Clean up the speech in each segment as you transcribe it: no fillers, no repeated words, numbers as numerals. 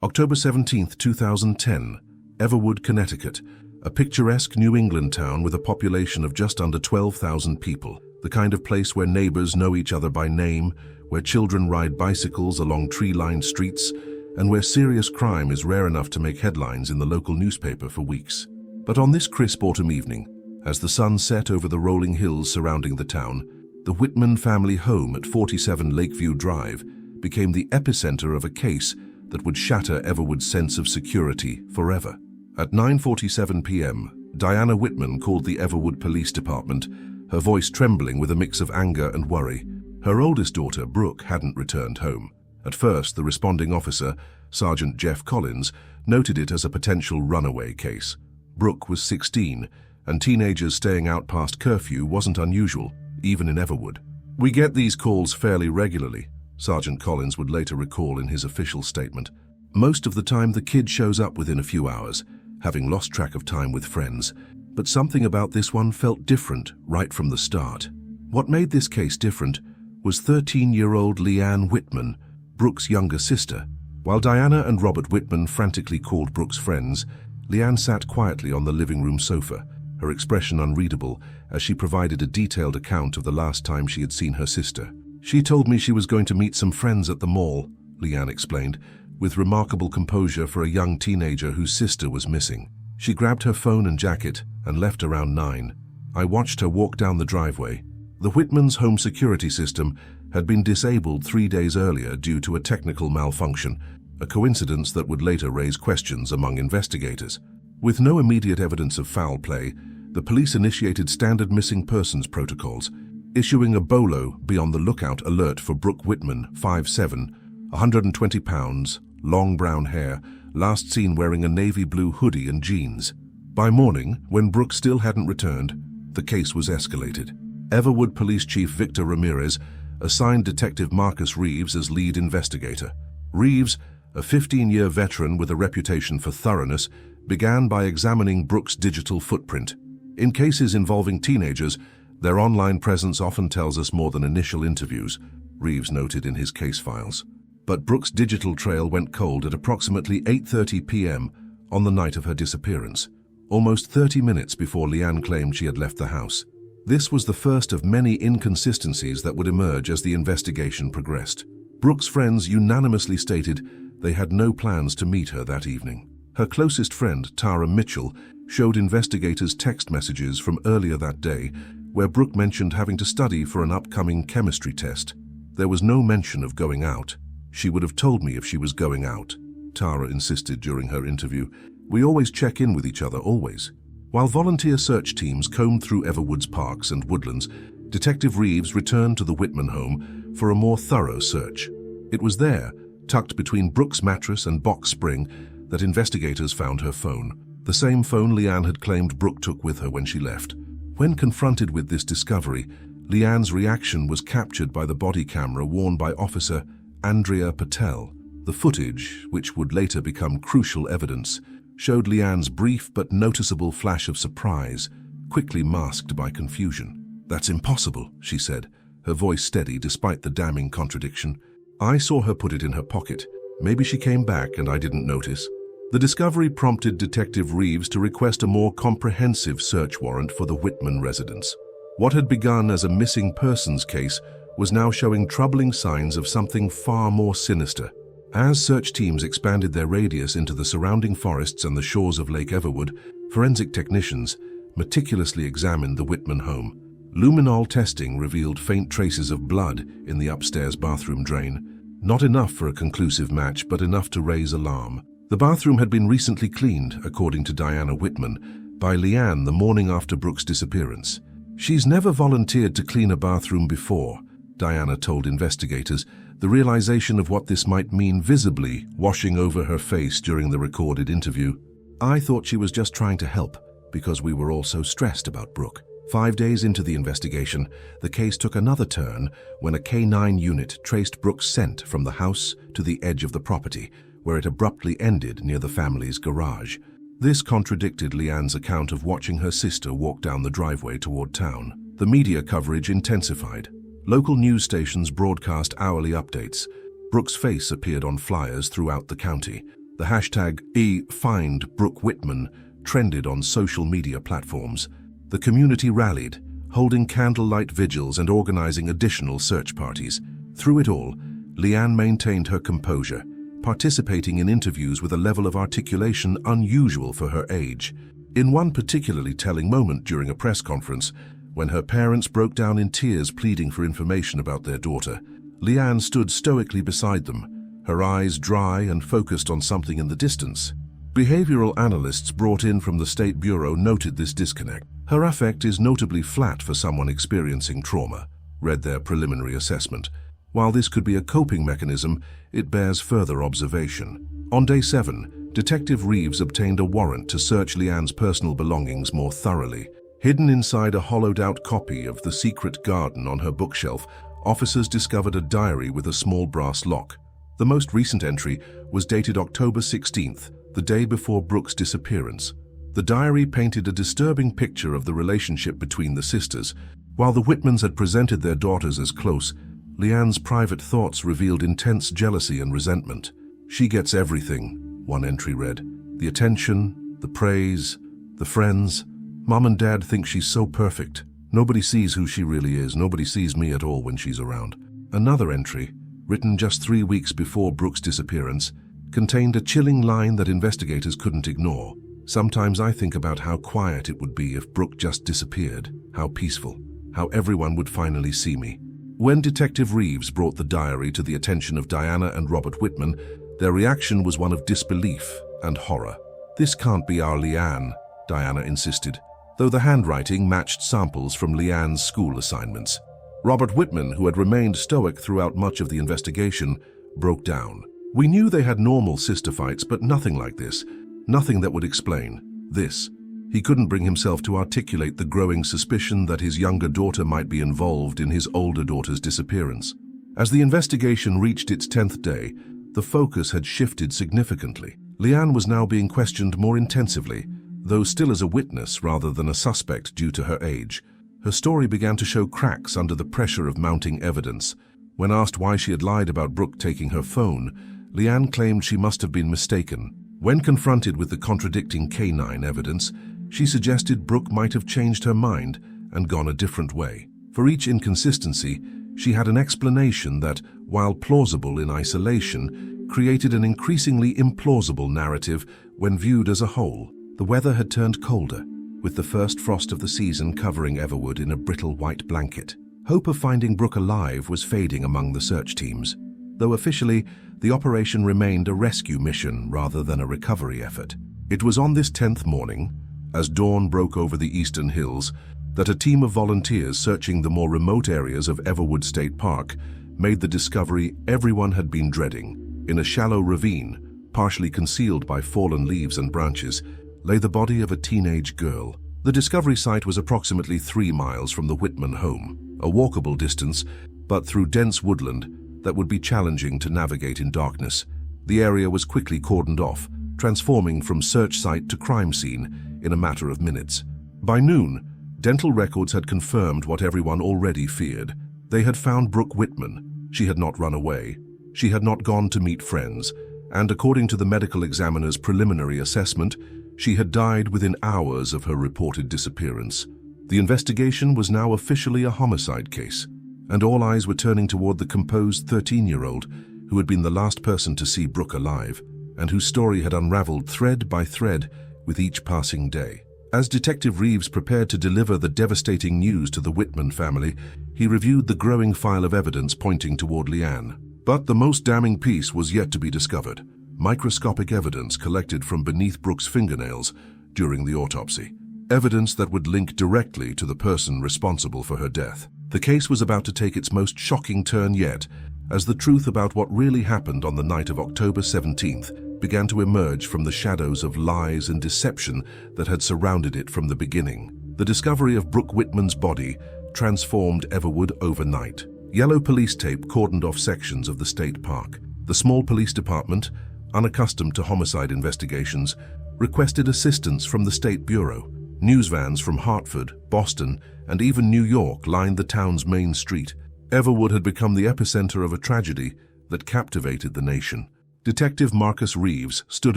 October 17, 2010, Everwood, Connecticut, a picturesque New England town with a population of just under 12,000 people, the kind of place where neighbors know each other by name, where children ride bicycles along tree-lined streets, and where serious crime is rare enough to make headlines in the local newspaper for weeks. But on this crisp autumn evening, as the sun set over the rolling hills surrounding the town, the Whitman family home at 47 Lakeview Drive became the epicenter of a case that would shatter Everwood's sense of security forever. At 9:47 p.m., Diana Whitman called the Everwood Police Department, her voice trembling with a mix of anger and worry. Her oldest daughter, Brooke, hadn't returned home. At first, the responding officer, Sergeant Jeff Collins, noted it as a potential runaway case. Brooke was 16, and teenagers staying out past curfew wasn't unusual, even in Everwood. "We get these calls fairly regularly," Sergeant Collins would later recall in his official statement. "Most of the time, the kid shows up within a few hours, having lost track of time with friends. But something about this one felt different right from the start." What made this case different was 13-year-old Leanne Whitman, Brooke's younger sister. While Diana and Robert Whitman frantically called Brooke's friends, Leanne sat quietly on the living room sofa, her expression unreadable as she provided a detailed account of the last time she had seen her sister. "She told me she was going to meet some friends at the mall," Leanne explained, with remarkable composure for a young teenager whose sister was missing. "She grabbed her phone and jacket and left around 9. I watched her walk down the driveway." The Whitmans' home security system had been disabled 3 days earlier due to a technical malfunction, a coincidence that would later raise questions among investigators. With no immediate evidence of foul play, the police initiated standard missing persons protocols, issuing a BOLO, be on the lookout alert for Brooke Whitman, 5'7", 120 pounds, long brown hair, last seen wearing a navy blue hoodie and jeans. By morning, when Brooke still hadn't returned, the case was escalated. Everwood Police Chief Victor Ramirez assigned Detective Marcus Reeves as lead investigator. Reeves, a 15-year veteran with a reputation for thoroughness, began by examining Brooke's digital footprint. In cases involving teenagers, their online presence often tells us more than initial interviews, Reeves noted in his case files. But Brooke's digital trail went cold at approximately 8:30 p.m. on the night of her disappearance, almost 30 minutes before Leanne claimed she had left the house. This was the first of many inconsistencies that would emerge as the investigation progressed. Brooke's friends unanimously stated they had no plans to meet her that evening. Her closest friend, Tara Mitchell, showed investigators text messages from earlier that day where Brooke mentioned having to study for an upcoming chemistry test. There was no mention of going out. "She would have told me if she was going out," Tara insisted during her interview. "We always check in with each other, always." While volunteer search teams combed through Everwood's parks and woodlands, Detective Reeves returned to the Whitman home for a more thorough search. It was there, tucked between Brooke's mattress and box spring, that investigators found her phone, the same phone Leanne had claimed Brooke took with her when she left. When confronted with this discovery, Leanne's reaction was captured by the body camera worn by Officer Andrea Patel. The footage, which would later become crucial evidence, showed Leanne's brief but noticeable flash of surprise, quickly masked by confusion. "That's impossible," she said, her voice steady despite the damning contradiction. "I saw her put it in her pocket. Maybe she came back and I didn't notice." The discovery prompted Detective Reeves to request a more comprehensive search warrant for the Whitman residence. What had begun as a missing persons case was now showing troubling signs of something far more sinister. As search teams expanded their radius into the surrounding forests and the shores of Lake Everwood, forensic technicians meticulously examined the Whitman home. Luminol testing revealed faint traces of blood in the upstairs bathroom drain. Not enough for a conclusive match, but enough to raise alarm. The bathroom had been recently cleaned, according to Diana Whitman, by Leanne the morning after Brooke's disappearance. "She's never volunteered to clean a bathroom before," Diana told investigators, the realization of what this might mean visibly washing over her face during the recorded interview. "I thought she was just trying to help, because we were all so stressed about Brooke." 5 days into the investigation, the case took another turn when a K9 unit traced Brooke's scent from the house to the edge of the property, where it abruptly ended near the family's garage. This contradicted Leanne's account of watching her sister walk down the driveway toward town. The media coverage intensified. Local news stations broadcast hourly updates. Brooke's face appeared on flyers throughout the county. The hashtag #FindBrookeWhitman trended on social media platforms. The community rallied, holding candlelight vigils and organizing additional search parties. Through it all, Leanne maintained her composure, participating in interviews with a level of articulation unusual for her age. In one particularly telling moment during a press conference, when her parents broke down in tears pleading for information about their daughter, Leanne stood stoically beside them, her eyes dry and focused on something in the distance. Behavioral analysts brought in from the State Bureau noted this disconnect. Her affect is notably flat for someone experiencing trauma, read their preliminary assessment. While this could be a coping mechanism, it bears further observation. On day 7, Detective Reeves obtained a warrant to search Leanne's personal belongings more thoroughly. Hidden inside a hollowed-out copy of The Secret Garden on her bookshelf, officers discovered a diary with a small brass lock. The most recent entry was dated October 16th, the day before Brooke's disappearance. The diary painted a disturbing picture of the relationship between the sisters. While the Whitmans had presented their daughters as close, Leanne's private thoughts revealed intense jealousy and resentment. "She gets everything," one entry read. "The attention, the praise, the friends. Mom and Dad think she's so perfect. Nobody sees who she really is. Nobody sees me at all when she's around." Another entry, written just 3 weeks before Brooke's disappearance, contained a chilling line that investigators couldn't ignore. "Sometimes I think about how quiet it would be if Brooke just disappeared, how peaceful, how everyone would finally see me." When Detective Reeves brought the diary to the attention of Diana and Robert Whitman, their reaction was one of disbelief and horror. "This can't be our Leanne," Diana insisted, though the handwriting matched samples from Leanne's school assignments. Robert Whitman, who had remained stoic throughout much of the investigation, broke down. "We knew they had normal sister fights, but nothing like this. Nothing that would explain this." He couldn't bring himself to articulate the growing suspicion that his younger daughter might be involved in his older daughter's disappearance. As the investigation reached its 10th day, the focus had shifted significantly. Leanne was now being questioned more intensively, though still as a witness rather than a suspect due to her age. Her story began to show cracks under the pressure of mounting evidence. When asked why she had lied about Brooke taking her phone, Leanne claimed she must have been mistaken. When confronted with the contradicting canine evidence, she suggested Brooke might have changed her mind and gone a different way. For each inconsistency, she had an explanation that, while plausible in isolation, created an increasingly implausible narrative when viewed as a whole. The weather had turned colder, with the first frost of the season covering Everwood in a brittle white blanket. Hope of finding Brooke alive was fading among the search teams, though officially, the operation remained a rescue mission rather than a recovery effort. It was on this 10th morning, as dawn broke over the eastern hills, that a team of volunteers searching the more remote areas of Everwood State Park made the discovery everyone had been dreading. In a shallow ravine, partially concealed by fallen leaves and branches, lay the body of a teenage girl. The discovery site was approximately 3 miles from the Whitman home, a walkable distance, but through dense woodland that would be challenging to navigate in darkness. The area was quickly cordoned off, transforming from search site to crime scene in a matter of minutes. By noon, dental records had confirmed what everyone already feared. They had found Brooke Whitman. She had not run away. She had not gone to meet friends. And according to the medical examiner's preliminary assessment, she had died within hours of her reported disappearance. The investigation was now officially a homicide case, and all eyes were turning toward the composed 13-year-old who had been the last person to see Brooke alive, and whose story had unraveled thread by thread with each passing day. As Detective Reeves prepared to deliver the devastating news to the Whitman family, he reviewed the growing file of evidence pointing toward Leanne. But the most damning piece was yet to be discovered: microscopic evidence collected from beneath Brooke's fingernails during the autopsy. Evidence that would link directly to the person responsible for her death. The case was about to take its most shocking turn yet, as the truth about what really happened on the night of October 17th began to emerge from the shadows of lies and deception that had surrounded it from the beginning. The discovery of Brooke Whitman's body transformed Everwood overnight. Yellow police tape cordoned off sections of the state park. The small police department, unaccustomed to homicide investigations, requested assistance from the State Bureau. News vans from Hartford, Boston, and even New York lined the town's main street. Everwood had become the epicenter of a tragedy that captivated the nation. Detective Marcus Reeves stood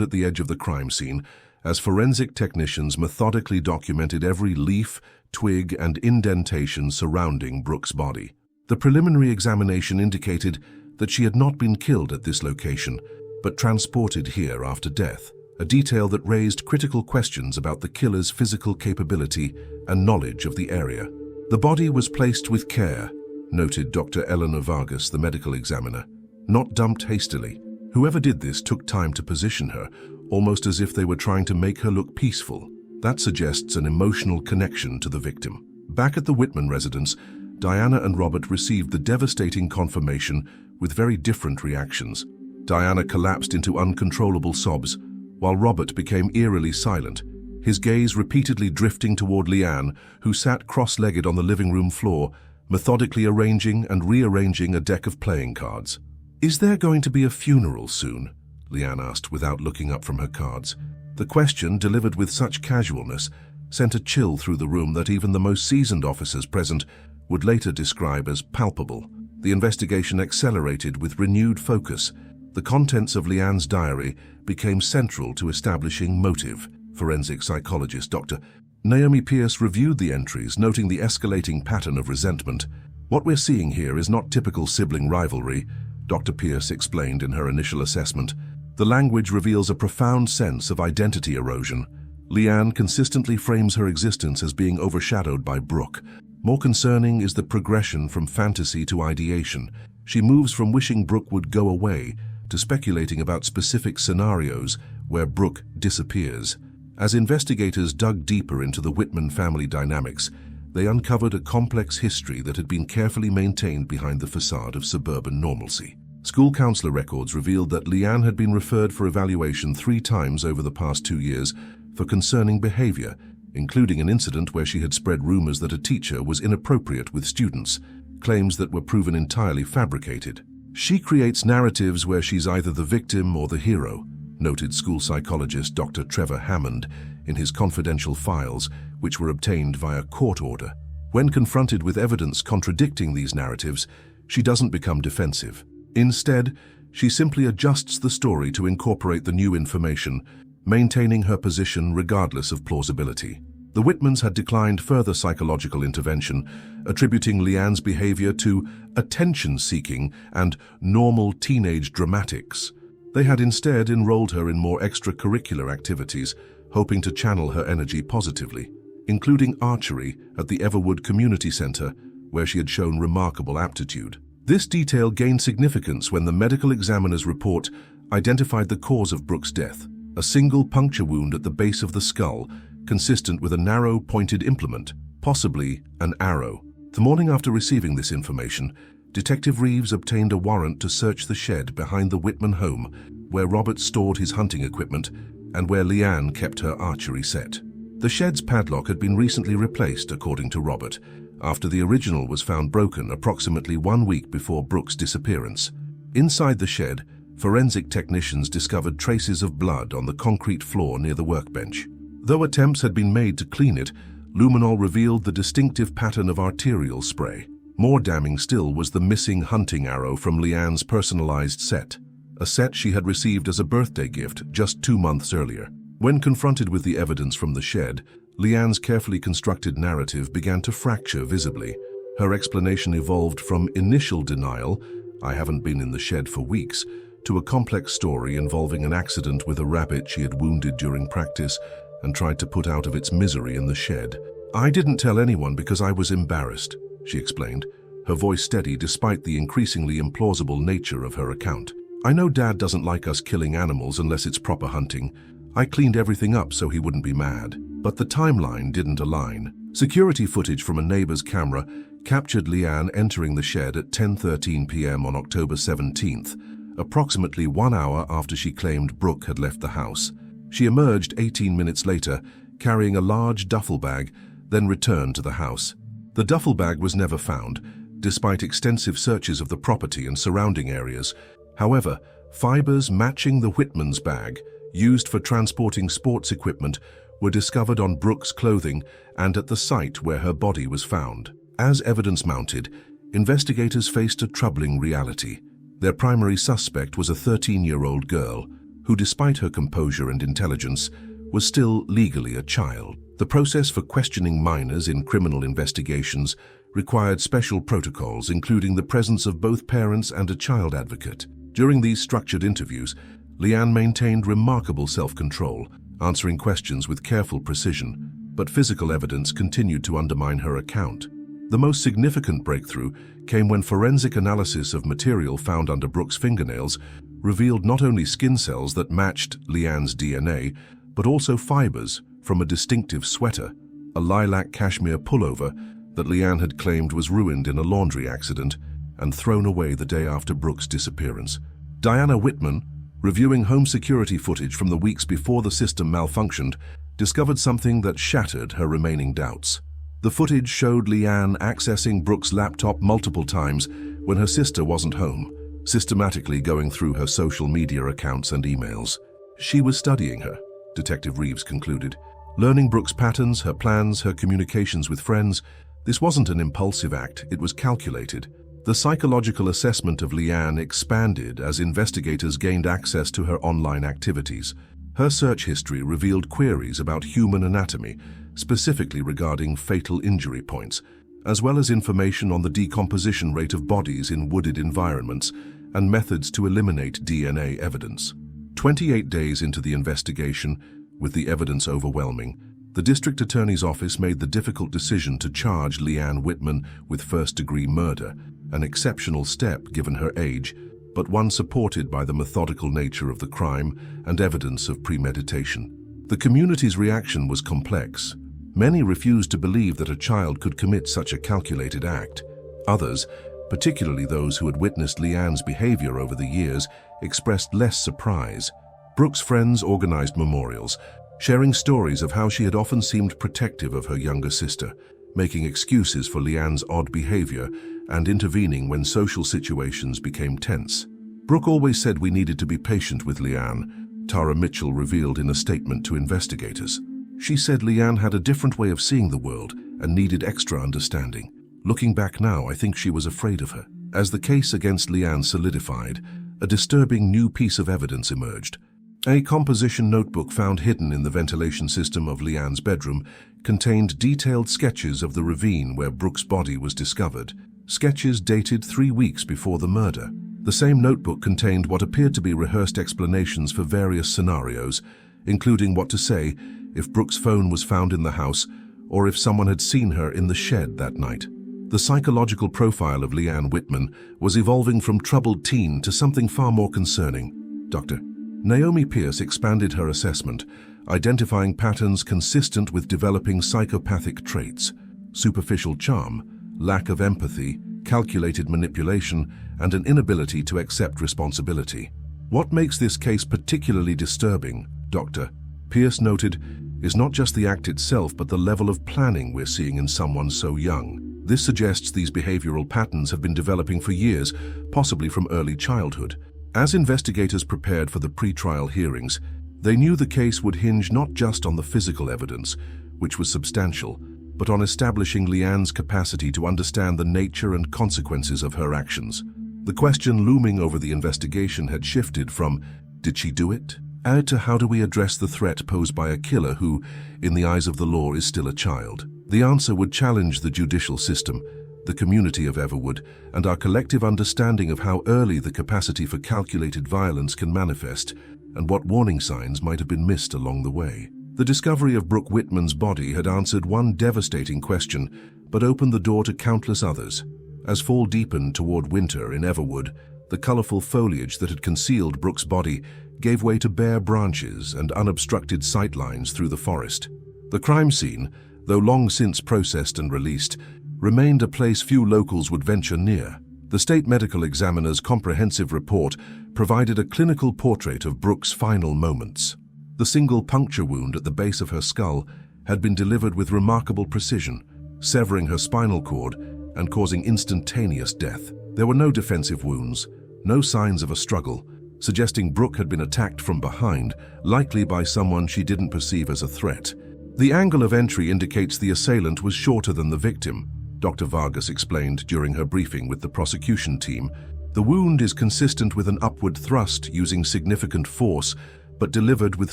at the edge of the crime scene as forensic technicians methodically documented every leaf, twig, and indentation surrounding Brooke's body. The preliminary examination indicated that she had not been killed at this location, but transported here after death, a detail that raised critical questions about the killer's physical capability and knowledge of the area. The body was placed with care, noted Dr. Eleanor Vargas, the medical examiner, not dumped hastily. Whoever did this took time to position her, almost as if they were trying to make her look peaceful. That suggests an emotional connection to the victim. Back at the Whitman residence, Diana and Robert received the devastating confirmation with very different reactions. Diana collapsed into uncontrollable sobs, while Robert became eerily silent, his gaze repeatedly drifting toward Leanne, who sat cross-legged on the living room floor, methodically arranging and rearranging a deck of playing cards. "Is there going to be a funeral soon?" Leanne asked without looking up from her cards. The question, delivered with such casualness, sent a chill through the room that even the most seasoned officers present would later describe as palpable. The investigation accelerated with renewed focus. The contents of Leanne's diary became central to establishing motive. Forensic psychologist Dr. Naomi Pierce reviewed the entries, noting the escalating pattern of resentment. "What we're seeing here is not typical sibling rivalry," Dr. Pierce explained in her initial assessment. "The language reveals a profound sense of identity erosion. Leanne consistently frames her existence as being overshadowed by Brooke. More concerning is the progression from fantasy to ideation. She moves from wishing Brooke would go away to speculating about specific scenarios where Brooke disappears." As investigators dug deeper into the Whitman family dynamics, they uncovered a complex history that had been carefully maintained behind the facade of suburban normalcy. School counselor records revealed that Leanne had been referred for evaluation 3 times over the past 2 years for concerning behavior, including an incident where she had spread rumors that a teacher was inappropriate with students, claims that were proven entirely fabricated. "She creates narratives where she's either the victim or the hero," noted school psychologist Dr. Trevor Hammond in his confidential files, which were obtained via court order. When confronted with evidence contradicting these narratives, she doesn't become defensive. Instead, she simply adjusts the story to incorporate the new information, maintaining her position regardless of plausibility. The Whitmans had declined further psychological intervention, attributing Leanne's behavior to attention-seeking and normal teenage dramatics. They had instead enrolled her in more extracurricular activities, hoping to channel her energy positively, including archery at the Everwood Community Center, where she had shown remarkable aptitude. This detail gained significance when the medical examiner's report identified the cause of Brooke's death, a single puncture wound at the base of the skull, consistent with a narrow, pointed implement, possibly an arrow. The morning after receiving this information, Detective Reeves obtained a warrant to search the shed behind the Whitman home, where Robert stored his hunting equipment and where Leanne kept her archery set. The shed's padlock had been recently replaced, according to Robert, after the original was found broken approximately 1 week before Brooke's disappearance. Inside the shed, forensic technicians discovered traces of blood on the concrete floor near the workbench. Though attempts had been made to clean it, luminol revealed the distinctive pattern of arterial spray. More damning still was the missing hunting arrow from Leanne's personalized set, a set she had received as a birthday gift just 2 months earlier. When confronted with the evidence from the shed, Leanne's carefully constructed narrative began to fracture visibly. Her explanation evolved from initial denial, "I haven't been in the shed for weeks," to a complex story involving an accident with a rabbit she had wounded during practice and tried to put out of its misery in the shed. "I didn't tell anyone because I was embarrassed," she explained, her voice steady despite the increasingly implausible nature of her account. "I know Dad doesn't like us killing animals unless it's proper hunting. I cleaned everything up so he wouldn't be mad." But the timeline didn't align. Security footage from a neighbor's camera captured Leanne entering the shed at 10:13 p.m. on October 17th, approximately 1 hour after she claimed Brooke had left the house. She emerged 18 minutes later, carrying a large duffel bag, then returned to the house. The duffel bag was never found, despite extensive searches of the property and surrounding areas. However, fibers matching the Whitman's bag, used for transporting sports equipment, were discovered on Brooke's clothing and at the site where her body was found. As evidence mounted, investigators faced a troubling reality. Their primary suspect was a 13-year-old girl who, despite her composure and intelligence, was still legally a child. The process for questioning minors in criminal investigations required special protocols, including the presence of both parents and a child advocate. During these structured interviews, Leanne maintained remarkable self-control, answering questions with careful precision, but physical evidence continued to undermine her account. The most significant breakthrough came when forensic analysis of material found under Brooke's fingernails revealed not only skin cells that matched Leanne's DNA, but also fibers from a distinctive sweater, a lilac cashmere pullover that Leanne had claimed was ruined in a laundry accident and thrown away the day after Brooke's disappearance. Diana Whitman, reviewing home security footage from the weeks before the system malfunctioned, discovered something that shattered her remaining doubts. The footage showed Leanne accessing Brooke's laptop multiple times when her sister wasn't home, systematically going through her social media accounts and emails. She was studying her, Detective Reeves concluded, learning Brooke's patterns, her plans, her communications with friends. This wasn't an impulsive act, it was calculated. The psychological assessment of Leanne expanded as investigators gained access to her online activities. Her search history revealed queries about human anatomy, specifically regarding fatal injury points, as well as information on the decomposition rate of bodies in wooded environments and methods to eliminate DNA evidence. 28 days into the investigation, with the evidence overwhelming, the district attorney's office made the difficult decision to charge Leanne Whitman with first-degree murder, an exceptional step given her age, but one supported by the methodical nature of the crime and evidence of premeditation. The community's reaction was complex. Many refused to believe that a child could commit such a calculated act. Others, particularly those who had witnessed Leanne's behavior over the years, expressed less surprise. Brooke's friends organized memorials, sharing stories of how she had often seemed protective of her younger sister, making excuses for Leanne's odd behavior and intervening when social situations became tense. "Brooke always said we needed to be patient with Leanne," Tara Mitchell revealed in a statement to investigators. She said Leanne had a different way of seeing the world and needed extra understanding. "Looking back now, I think she was afraid of her." As the case against Leanne solidified, a disturbing new piece of evidence emerged. A composition notebook found hidden in the ventilation system of Leanne's bedroom contained detailed sketches of the ravine where Brooke's body was discovered, sketches dated 3 weeks before the murder. The same notebook contained what appeared to be rehearsed explanations for various scenarios, including what to say if Brooke's phone was found in the house or if someone had seen her in the shed that night. The psychological profile of Leanne Whitman was evolving from troubled teen to something far more concerning. Dr. Naomi Pierce expanded her assessment, identifying patterns consistent with developing psychopathic traits: superficial charm, lack of empathy, calculated manipulation, and an inability to accept responsibility. "What makes this case particularly disturbing," Dr. Pierce noted, "is not just the act itself but the level of planning we're seeing in someone so young. This suggests these behavioral patterns have been developing for years, possibly from early childhood." As investigators prepared for the pre-trial hearings, they knew the case would hinge not just on the physical evidence, which was substantial, but on establishing Leanne's capacity to understand the nature and consequences of her actions. The question looming over the investigation had shifted from, "Did she do it?" to "How do we address the threat posed by a killer who, in the eyes of the law, is still a child?" The answer would challenge the judicial system, the community of Everwood, and our collective understanding of how early the capacity for calculated violence can manifest, and what warning signs might have been missed along the way. The discovery of Brooke Whitman's body had answered one devastating question, but opened the door to countless others. As fall deepened toward winter in Everwood, the colorful foliage that had concealed Brooke's body gave way to bare branches and unobstructed sightlines through the forest. The crime scene, though long since processed and released, remained a place few locals would venture near. The state medical examiner's comprehensive report provided a clinical portrait of Brooke's final moments. The single puncture wound at the base of her skull had been delivered with remarkable precision, severing her spinal cord and causing instantaneous death. There were no defensive wounds, no signs of a struggle, suggesting Brooke had been attacked from behind, likely by someone she didn't perceive as a threat. The angle of entry indicates the assailant was shorter than the victim, Dr. Vargas explained during her briefing with the prosecution team. The wound is consistent with an upward thrust using significant force, but delivered with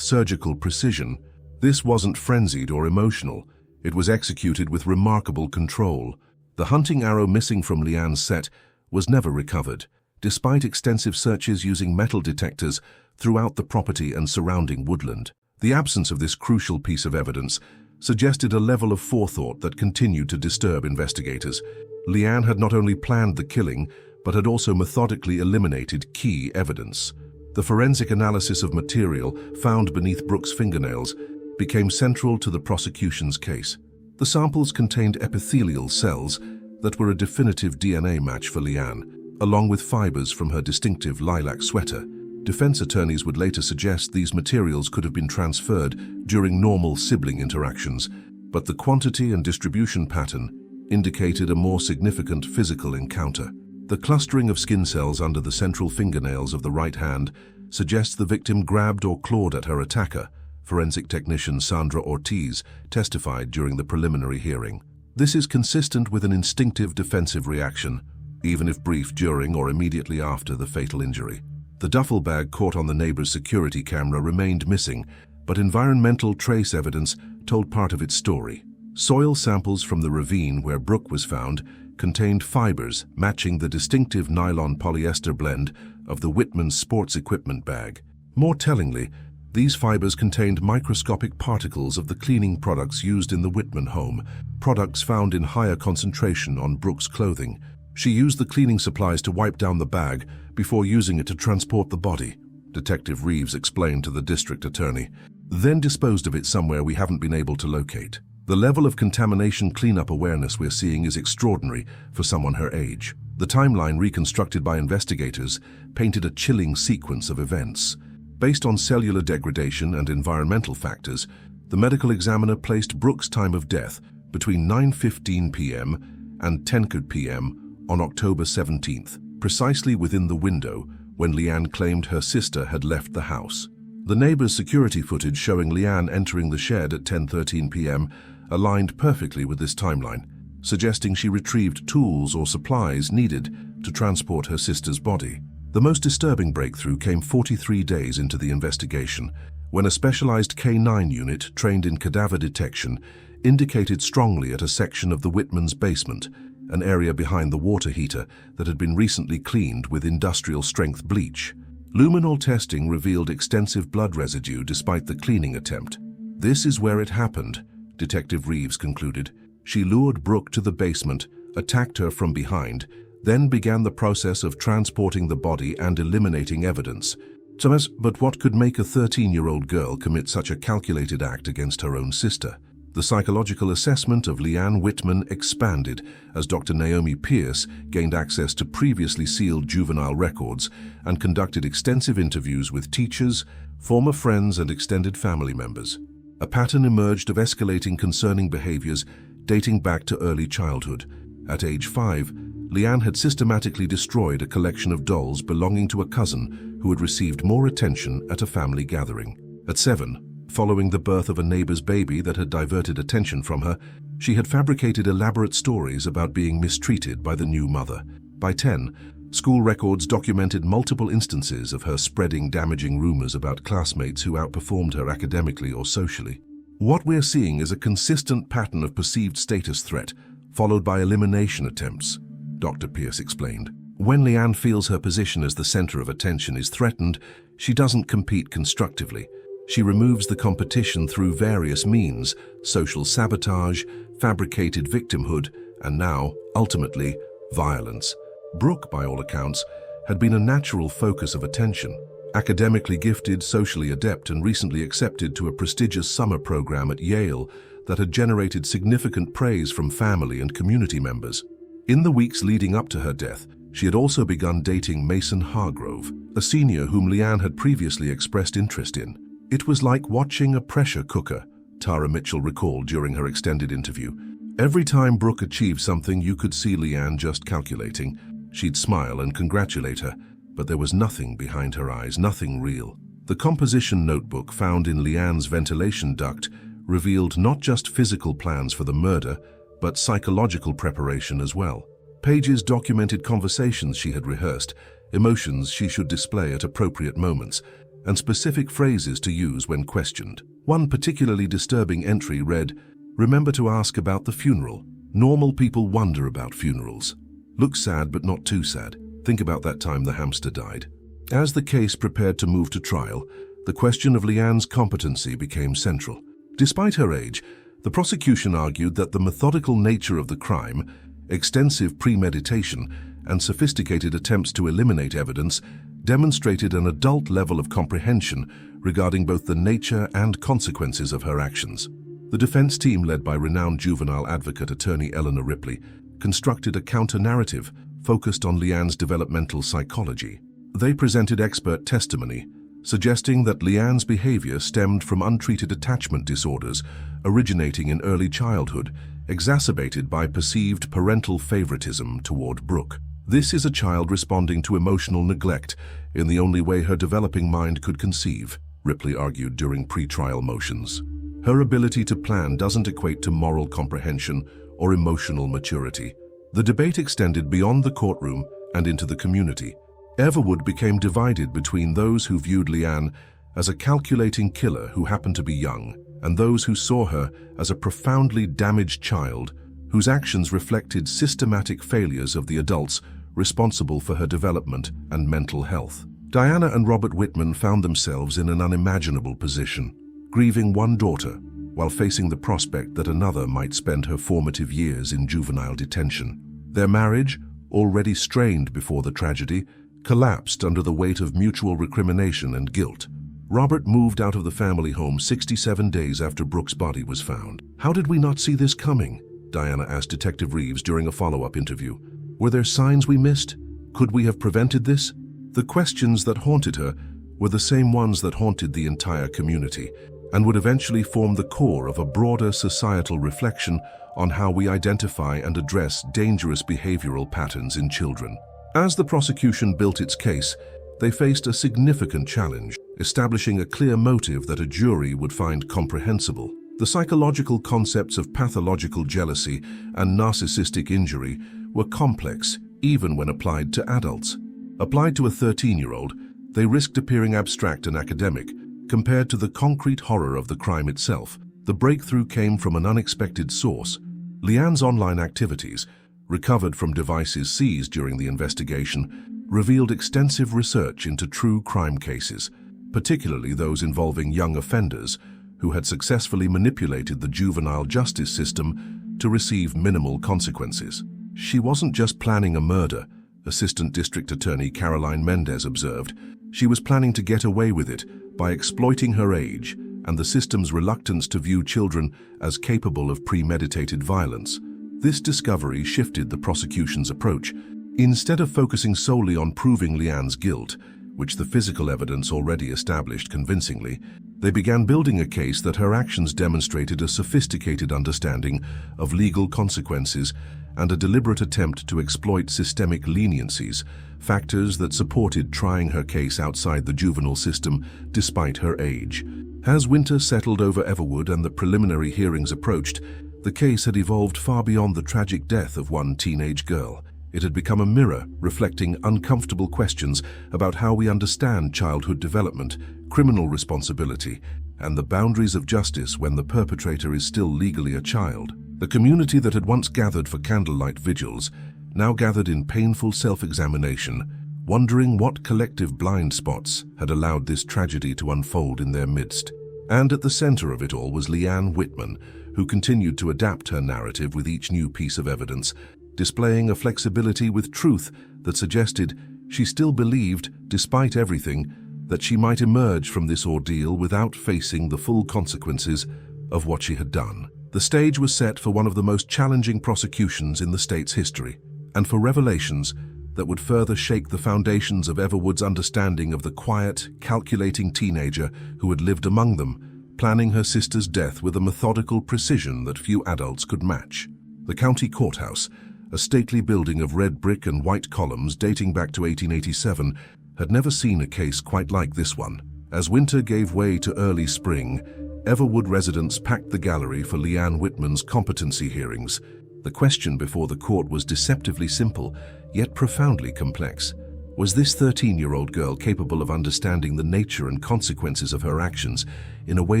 surgical precision. This wasn't frenzied or emotional. It was executed with remarkable control. The hunting arrow missing from Leanne's set was never recovered, despite extensive searches using metal detectors throughout the property and surrounding woodland. The absence of this crucial piece of evidence suggested a level of forethought that continued to disturb investigators. Leanne had not only planned the killing, but had also methodically eliminated key evidence. The forensic analysis of material found beneath Brooke's fingernails became central to the prosecution's case. The samples contained epithelial cells that were a definitive DNA match for Leanne, along with fibers from her distinctive lilac sweater. Defense attorneys would later suggest these materials could have been transferred during normal sibling interactions, but the quantity and distribution pattern indicated a more significant physical encounter. The clustering of skin cells under the central fingernails of the right hand suggests the victim grabbed or clawed at her attacker. Forensic technician Sandra Ortiz testified during the preliminary hearing. This is consistent with an instinctive defensive reaction, even if brief during or immediately after the fatal injury. The duffel bag caught on the neighbor's security camera remained missing, but environmental trace evidence told part of its story. Soil samples from the ravine where Brooke was found contained fibers matching the distinctive nylon-polyester blend of the Whitman's sports equipment bag. More tellingly, these fibers contained microscopic particles of the cleaning products used in the Whitman home, products found in higher concentration on Brooke's clothing. She used the cleaning supplies to wipe down the bag before using it to transport the body, Detective Reeves explained to the district attorney, then disposed of it somewhere we haven't been able to locate. The level of contamination cleanup awareness we're seeing is extraordinary for someone her age. The timeline reconstructed by investigators painted a chilling sequence of events. Based on cellular degradation and environmental factors, the medical examiner placed Brooke's time of death between 9:15 p.m. and 10 p.m. on October 17th, precisely within the window when Leanne claimed her sister had left the house. The neighbor's security footage showing Leanne entering the shed at 10:13 p.m. aligned perfectly with this timeline, suggesting she retrieved tools or supplies needed to transport her sister's body. The most disturbing breakthrough came 43 days into the investigation, when a specialized K9 unit trained in cadaver detection indicated strongly at a section of the Whitman's basement, an area behind the water heater that had been recently cleaned with industrial-strength bleach. Luminol testing revealed extensive blood residue despite the cleaning attempt. This is where it happened, Detective Reeves concluded. She lured Brooke to the basement, attacked her from behind, then began the process of transporting the body and eliminating evidence. But what could make a 13-year-old girl commit such a calculated act against her own sister? The psychological assessment of Leanne Whitman expanded as Dr. Naomi Pierce gained access to previously sealed juvenile records and conducted extensive interviews with teachers, former friends, and extended family members. A pattern emerged of escalating concerning behaviors dating back to early childhood. At age 5, Leanne had systematically destroyed a collection of dolls belonging to a cousin who had received more attention at a family gathering. At 7, following the birth of a neighbor's baby that had diverted attention from her, she had fabricated elaborate stories about being mistreated by the new mother. By 10, school records documented multiple instances of her spreading damaging rumors about classmates who outperformed her academically or socially. What we're seeing is a consistent pattern of perceived status threat, followed by elimination attempts, Dr. Pierce explained. When Leanne feels her position as the center of attention is threatened, she doesn't compete constructively. She removes the competition through various means: social sabotage, fabricated victimhood, and now, ultimately, violence. Brooke, by all accounts, had been a natural focus of attention. Academically gifted, socially adept, and recently accepted to a prestigious summer program at Yale that had generated significant praise from family and community members. In the weeks leading up to her death, she had also begun dating Mason Hargrove, a senior whom Leanne had previously expressed interest in. It was like watching a pressure cooker, Tara Mitchell recalled during her extended interview. Every time Brooke achieved something, you could see Leanne just calculating. She'd smile and congratulate her, but there was nothing behind her eyes, nothing real. The composition notebook found in Leanne's ventilation duct revealed not just physical plans for the murder, but psychological preparation as well. Pages documented conversations she had rehearsed, emotions she should display at appropriate moments, and specific phrases to use when questioned. One particularly disturbing entry read, "Remember to ask about the funeral. Normal people wonder about funerals. Look sad but not too sad. Think about that time the hamster died." As the case prepared to move to trial, the question of Leanne's competency became central. Despite her age, the prosecution argued that the methodical nature of the crime, extensive premeditation, and sophisticated attempts to eliminate evidence demonstrated an adult level of comprehension regarding both the nature and consequences of her actions. The defense team, led by renowned juvenile advocate attorney Eleanor Ripley, constructed a counter-narrative focused on Leanne's developmental psychology. They presented expert testimony, suggesting that Leanne's behavior stemmed from untreated attachment disorders originating in early childhood, exacerbated by perceived parental favoritism toward Brooke. This is a child responding to emotional neglect in the only way her developing mind could conceive, Ripley argued during pre-trial motions. Her ability to plan doesn't equate to moral comprehension or emotional maturity. The debate extended beyond the courtroom and into the community. Everwood became divided between those who viewed Leanne as a calculating killer who happened to be young, and those who saw her as a profoundly damaged child whose actions reflected systematic failures of the adults responsible for her development and mental health. Diana and Robert Whitman found themselves in an unimaginable position, grieving one daughter while facing the prospect that another might spend her formative years in juvenile detention. Their marriage, already strained before the tragedy, collapsed under the weight of mutual recrimination and guilt. Robert moved out of the family home 67 days after Brooke's body was found. "How did we not see this coming?" Diana asked Detective Reeves during a follow-up interview. "Were there signs we missed? Could we have prevented this?" The questions that haunted her were the same ones that haunted the entire community, and would eventually form the core of a broader societal reflection on how we identify and address dangerous behavioral patterns in children. As the prosecution built its case, they faced a significant challenge, establishing a clear motive that a jury would find comprehensible. The psychological concepts of pathological jealousy and narcissistic injury were complex, even when applied to adults. Applied to a 13-year-old, they risked appearing abstract and academic. Compared to the concrete horror of the crime itself, the breakthrough came from an unexpected source. Leanne's online activities, recovered from devices seized during the investigation, revealed extensive research into true crime cases, particularly those involving young offenders who had successfully manipulated the juvenile justice system to receive minimal consequences. She wasn't just planning a murder, Assistant District Attorney Caroline Mendez observed. She was planning to get away with it by exploiting her age and the system's reluctance to view children as capable of premeditated violence. This discovery shifted the prosecution's approach. Instead of focusing solely on proving Leanne's guilt, which the physical evidence already established convincingly, they began building a case that her actions demonstrated a sophisticated understanding of legal consequences and a deliberate attempt to exploit systemic leniencies, factors that supported trying her case outside the juvenile system despite her age. As winter settled over Everwood and the preliminary hearings approached, the case had evolved far beyond the tragic death of one teenage girl. It had become a mirror reflecting uncomfortable questions about how we understand childhood development, criminal responsibility, and the boundaries of justice when the perpetrator is still legally a child. The community that had once gathered for candlelight vigils now gathered in painful self-examination, wondering what collective blind spots had allowed this tragedy to unfold in their midst. And at the center of it all was Leanne Whitman, who continued to adapt her narrative with each new piece of evidence, displaying a flexibility with truth that suggested she still believed, despite everything, that she might emerge from this ordeal without facing the full consequences of what she had done. The stage was set for one of the most challenging prosecutions in the state's history, and for revelations that would further shake the foundations of Everwood's understanding of the quiet, calculating teenager who had lived among them, planning her sister's death with a methodical precision that few adults could match. The county courthouse, a stately building of red brick and white columns dating back to 1887, had never seen a case quite like this one. As winter gave way to early spring, Everwood residents packed the gallery for Leanne Whitman's competency hearings. The question before the court was deceptively simple, yet profoundly complex. Was this 13-year-old girl capable of understanding the nature and consequences of her actions in a way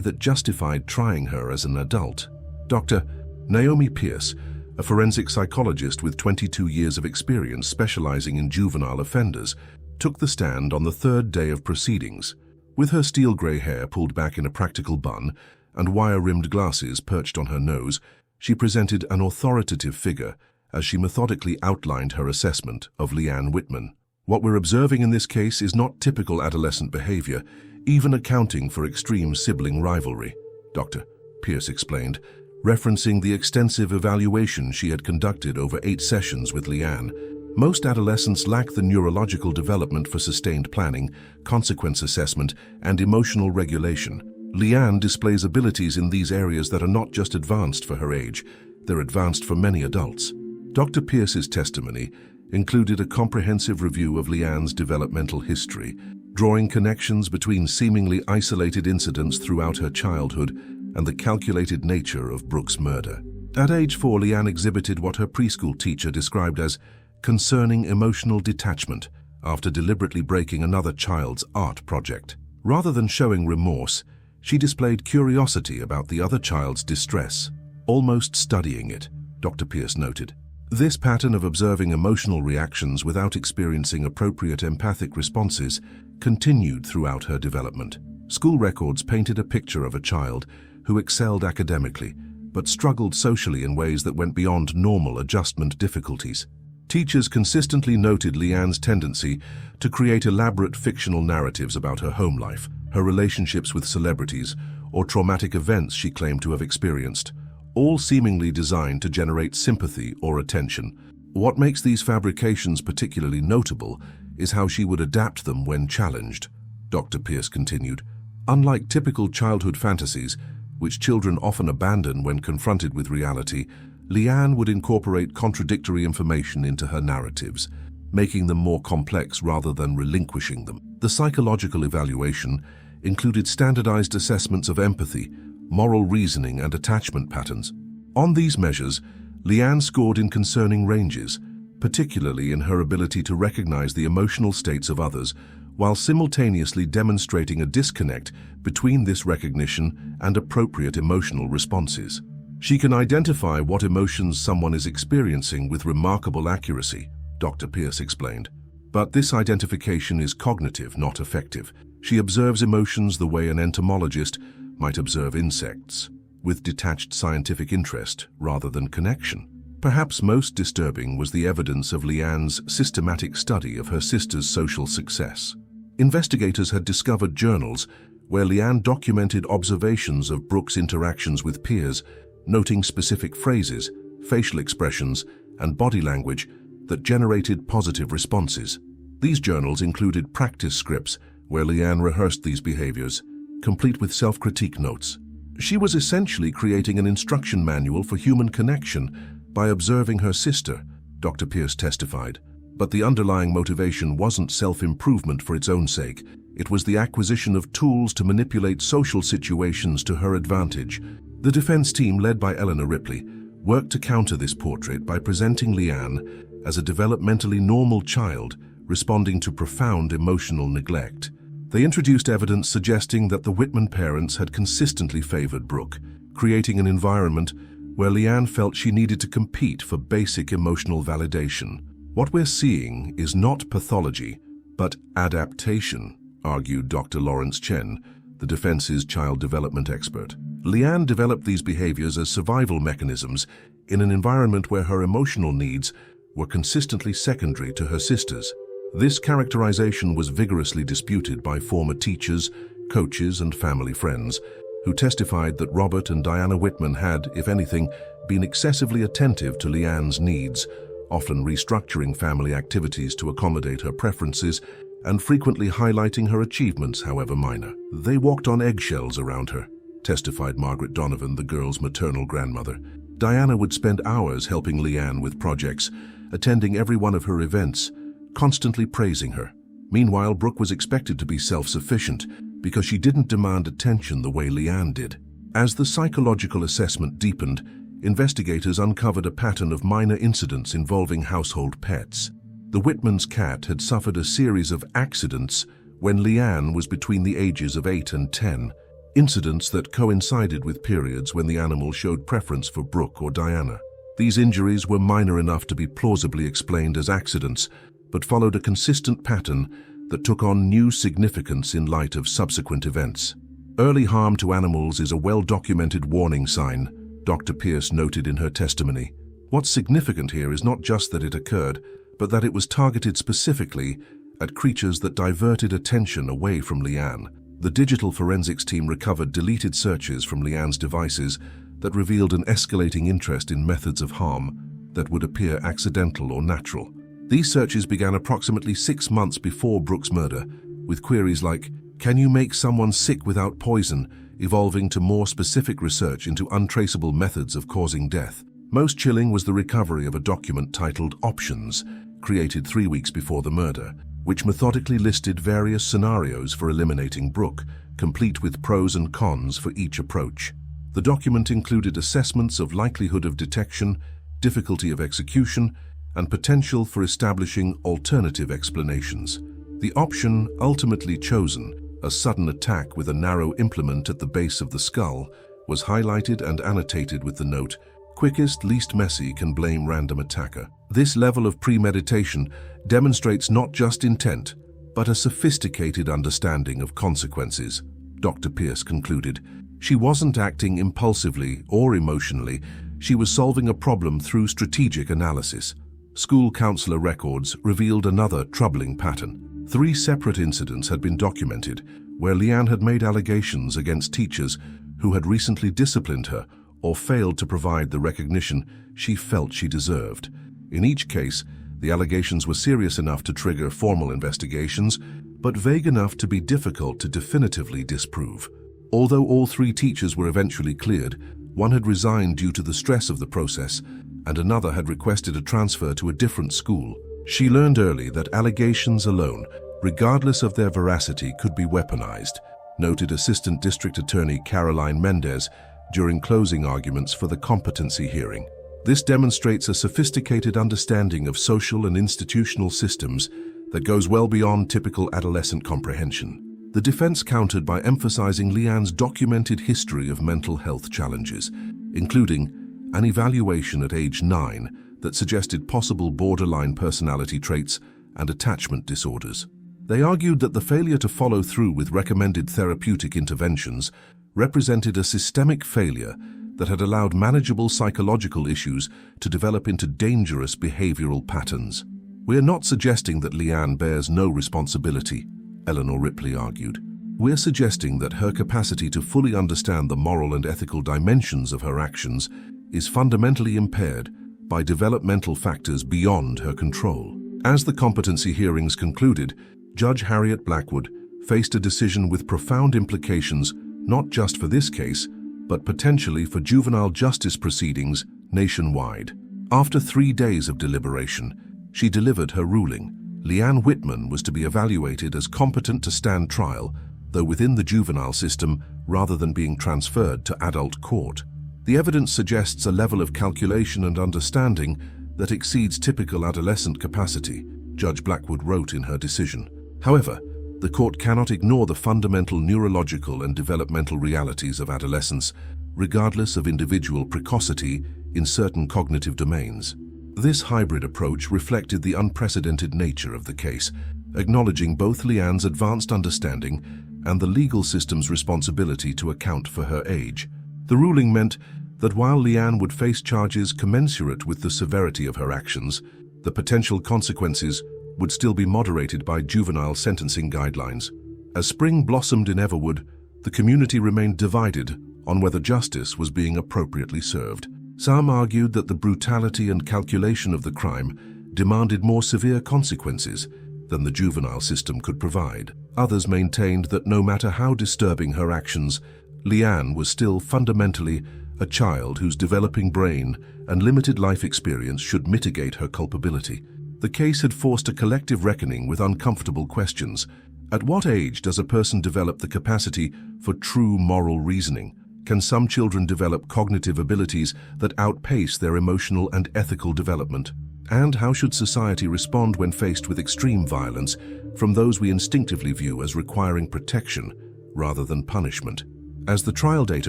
that justified trying her as an adult? Dr. Naomi Pierce, a forensic psychologist with 22 years of experience specializing in juvenile offenders, took the stand on the third day of proceedings. With her steel-gray hair pulled back in a practical bun and wire-rimmed glasses perched on her nose, she presented an authoritative figure as she methodically outlined her assessment of Leanne Whitman. What we're observing in this case is not typical adolescent behavior, even accounting for extreme sibling rivalry, Dr. Pierce explained, referencing the extensive evaluation she had conducted over 8 sessions with Leanne. Most adolescents lack the neurological development for sustained planning, consequence assessment, and emotional regulation. Leanne displays abilities in these areas that are not just advanced for her age, they're advanced for many adults. Dr. Pierce's testimony included a comprehensive review of Leanne's developmental history, drawing connections between seemingly isolated incidents throughout her childhood and the calculated nature of Brooke's murder. At age 4, Leanne exhibited what her preschool teacher described as concerning emotional detachment after deliberately breaking another child's art project. Rather than showing remorse, she displayed curiosity about the other child's distress, almost studying it, Dr. Pierce noted. This pattern of observing emotional reactions without experiencing appropriate empathic responses continued throughout her development. School records painted a picture of a child who excelled academically, but struggled socially in ways that went beyond normal adjustment difficulties. Teachers consistently noted Leanne's tendency to create elaborate fictional narratives about her home life, her relationships with celebrities, or traumatic events she claimed to have experienced, all seemingly designed to generate sympathy or attention. What makes these fabrications particularly notable is how she would adapt them when challenged, Dr. Pierce continued. Unlike typical childhood fantasies, which children often abandon when confronted with reality, Leanne would incorporate contradictory information into her narratives, making them more complex rather than relinquishing them. The psychological evaluation included standardized assessments of empathy, moral reasoning, and attachment patterns. On these measures, Leanne scored in concerning ranges, particularly in her ability to recognize the emotional states of others, while simultaneously demonstrating a disconnect between this recognition and appropriate emotional responses. She can identify what emotions someone is experiencing with remarkable accuracy, Dr. Pierce explained. But this identification is cognitive, not affective. She observes emotions the way an entomologist might observe insects, with detached scientific interest rather than connection. Perhaps most disturbing was the evidence of Leanne's systematic study of her sister's social success. Investigators had discovered journals where Leanne documented observations of Brooke's interactions with peers, noting specific phrases, facial expressions, and body language that generated positive responses. These journals included practice scripts where Leanne rehearsed these behaviors, complete with self-critique notes. She was essentially creating an instruction manual for human connection by observing her sister, Dr. Pierce testified. But the underlying motivation wasn't self-improvement for its own sake. It was the acquisition of tools to manipulate social situations to her advantage. The defense team, led by Eleanor Ripley, worked to counter this portrait by presenting Leanne as a developmentally normal child responding to profound emotional neglect. They introduced evidence suggesting that the Whitman parents had consistently favored Brooke, creating an environment where Leanne felt she needed to compete for basic emotional validation. What we're seeing is not pathology, but adaptation, argued Dr. Lawrence Chen, the defense's child development expert. Leanne developed these behaviors as survival mechanisms in an environment where her emotional needs were consistently secondary to her sister's. This characterization was vigorously disputed by former teachers, coaches, and family friends, who testified that Robert and Diana Whitman had, if anything, been excessively attentive to Leanne's needs, often restructuring family activities to accommodate her preferences and frequently highlighting her achievements, however minor. They walked on eggshells around her, testified Margaret Donovan, the girl's maternal grandmother. Diana would spend hours helping Leanne with projects, attending every one of her events, constantly praising her. Meanwhile, Brooke was expected to be self-sufficient because she didn't demand attention the way Leanne did. As the psychological assessment deepened, investigators uncovered a pattern of minor incidents involving household pets. The Whitman's cat had suffered a series of accidents when Leanne was between the ages of 8 and 10, incidents that coincided with periods when the animal showed preference for Brooke or Diana. These injuries were minor enough to be plausibly explained as accidents, but followed a consistent pattern that took on new significance in light of subsequent events. Early harm to animals is a well-documented warning sign, Dr. Pierce noted in her testimony. What's significant here is not just that it occurred, but that it was targeted specifically at creatures that diverted attention away from Leanne. The digital forensics team recovered deleted searches from Leanne's devices that revealed an escalating interest in methods of harm that would appear accidental or natural. These searches began approximately 6 months before Brooke's murder, with queries like, "Can you make someone sick without poison?" evolving to more specific research into untraceable methods of causing death. Most chilling was the recovery of a document titled Options, created 3 weeks before the murder, which methodically listed various scenarios for eliminating Brooke, complete with pros and cons for each approach. The document included assessments of likelihood of detection, difficulty of execution, and potential for establishing alternative explanations. The option ultimately chosen, a sudden attack with a narrow implement at the base of the skull, was highlighted and annotated with the note, "Quickest, least messy, can blame random attacker." This level of premeditation demonstrates not just intent, but a sophisticated understanding of consequences, Dr. Pierce concluded. She wasn't acting impulsively or emotionally, she was solving a problem through strategic analysis. School counselor records revealed another troubling pattern. 3 separate incidents had been documented where Leanne had made allegations against teachers who had recently disciplined her or failed to provide the recognition she felt she deserved. In each case, the allegations were serious enough to trigger formal investigations, but vague enough to be difficult to definitively disprove. Although all 3 teachers were eventually cleared, one had resigned due to the stress of the process, and another had requested a transfer to a different school. She learned early that allegations alone, regardless of their veracity, could be weaponized, noted Assistant District Attorney Caroline Mendez during closing arguments for the competency hearing. This demonstrates a sophisticated understanding of social and institutional systems that goes well beyond typical adolescent comprehension. The defense countered by emphasizing Leanne's documented history of mental health challenges, including an evaluation at age 9 that suggested possible borderline personality traits and attachment disorders. They argued that the failure to follow through with recommended therapeutic interventions represented a systemic failure that had allowed manageable psychological issues to develop into dangerous behavioral patterns. "We are not suggesting that Leanne bears no responsibility," Eleanor Ripley argued. "We're suggesting that her capacity to fully understand the moral and ethical dimensions of her actions is fundamentally impaired by developmental factors beyond her control." As the competency hearings concluded, Judge Harriet Blackwood faced a decision with profound implications not just for this case, but potentially for juvenile justice proceedings nationwide. After 3 days of deliberation, she delivered her ruling. Leanne Whitman was to be evaluated as competent to stand trial, though within the juvenile system rather than being transferred to adult court. The evidence suggests a level of calculation and understanding that exceeds typical adolescent capacity, Judge Blackwood wrote in her decision. However, the court cannot ignore the fundamental neurological and developmental realities of adolescence, regardless of individual precocity in certain cognitive domains. This hybrid approach reflected the unprecedented nature of the case, acknowledging both Leanne's advanced understanding and the legal system's responsibility to account for her age. The ruling meant that while Leanne would face charges commensurate with the severity of her actions, the potential consequences would still be moderated by juvenile sentencing guidelines. As spring blossomed in Everwood, the community remained divided on whether justice was being appropriately served. Some argued that the brutality and calculation of the crime demanded more severe consequences than the juvenile system could provide. Others maintained that no matter how disturbing her actions, Leanne was still fundamentally a child whose developing brain and limited life experience should mitigate her culpability. The case had forced a collective reckoning with uncomfortable questions. At what age does a person develop the capacity for true moral reasoning? Can some children develop cognitive abilities that outpace their emotional and ethical development? And how should society respond when faced with extreme violence from those we instinctively view as requiring protection rather than punishment? As the trial date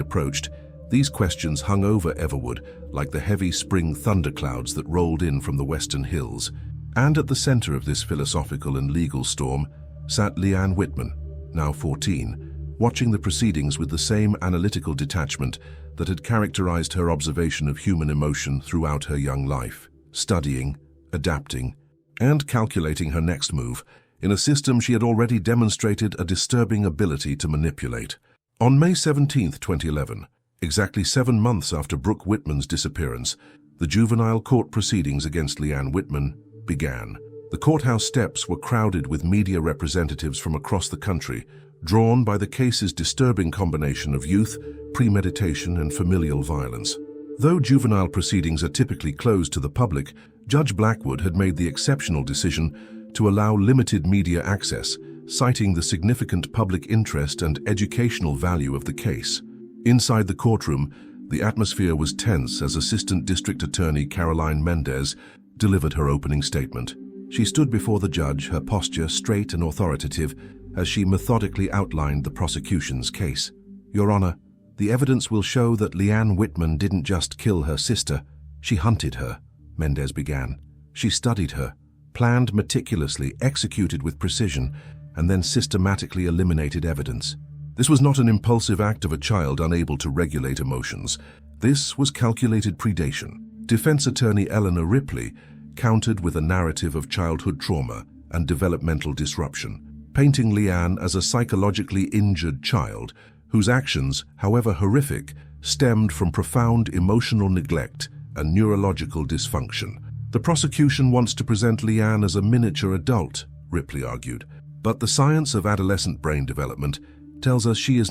approached, these questions hung over Everwood like the heavy spring thunderclouds that rolled in from the western hills. And at the center of this philosophical and legal storm sat Leanne Whitman, now 14, watching the proceedings with the same analytical detachment that had characterized her observation of human emotion throughout her young life, studying, adapting, and calculating her next move in a system she had already demonstrated a disturbing ability to manipulate. On May 17, 2011, exactly 7 months after Brooke Whitman's disappearance, the juvenile court proceedings against Leanne Whitman began. The courthouse steps were crowded with media representatives from across the country, drawn by the case's disturbing combination of youth, premeditation, and familial violence. Though juvenile proceedings are typically closed to the public, Judge Blackwood had made the exceptional decision to allow limited media access, citing the significant public interest and educational value of the case. Inside the courtroom, the atmosphere was tense as Assistant District Attorney Caroline Mendez delivered her opening statement. She stood before the judge, her posture straight and authoritative, as she methodically outlined the prosecution's case. "Your Honor, the evidence will show that Leanne Whitman didn't just kill her sister, she hunted her," Mendez began. "She studied her, planned meticulously, executed with precision, and then systematically eliminated evidence. This was not an impulsive act of a child unable to regulate emotions. This was calculated predation." Defense attorney Eleanor Ripley countered with a narrative of childhood trauma and developmental disruption, painting Leanne as a psychologically injured child whose actions, however horrific, stemmed from profound emotional neglect and neurological dysfunction. "The prosecution wants to present Leanne as a miniature adult," Ripley argued, "but the science of adolescent brain development tells us she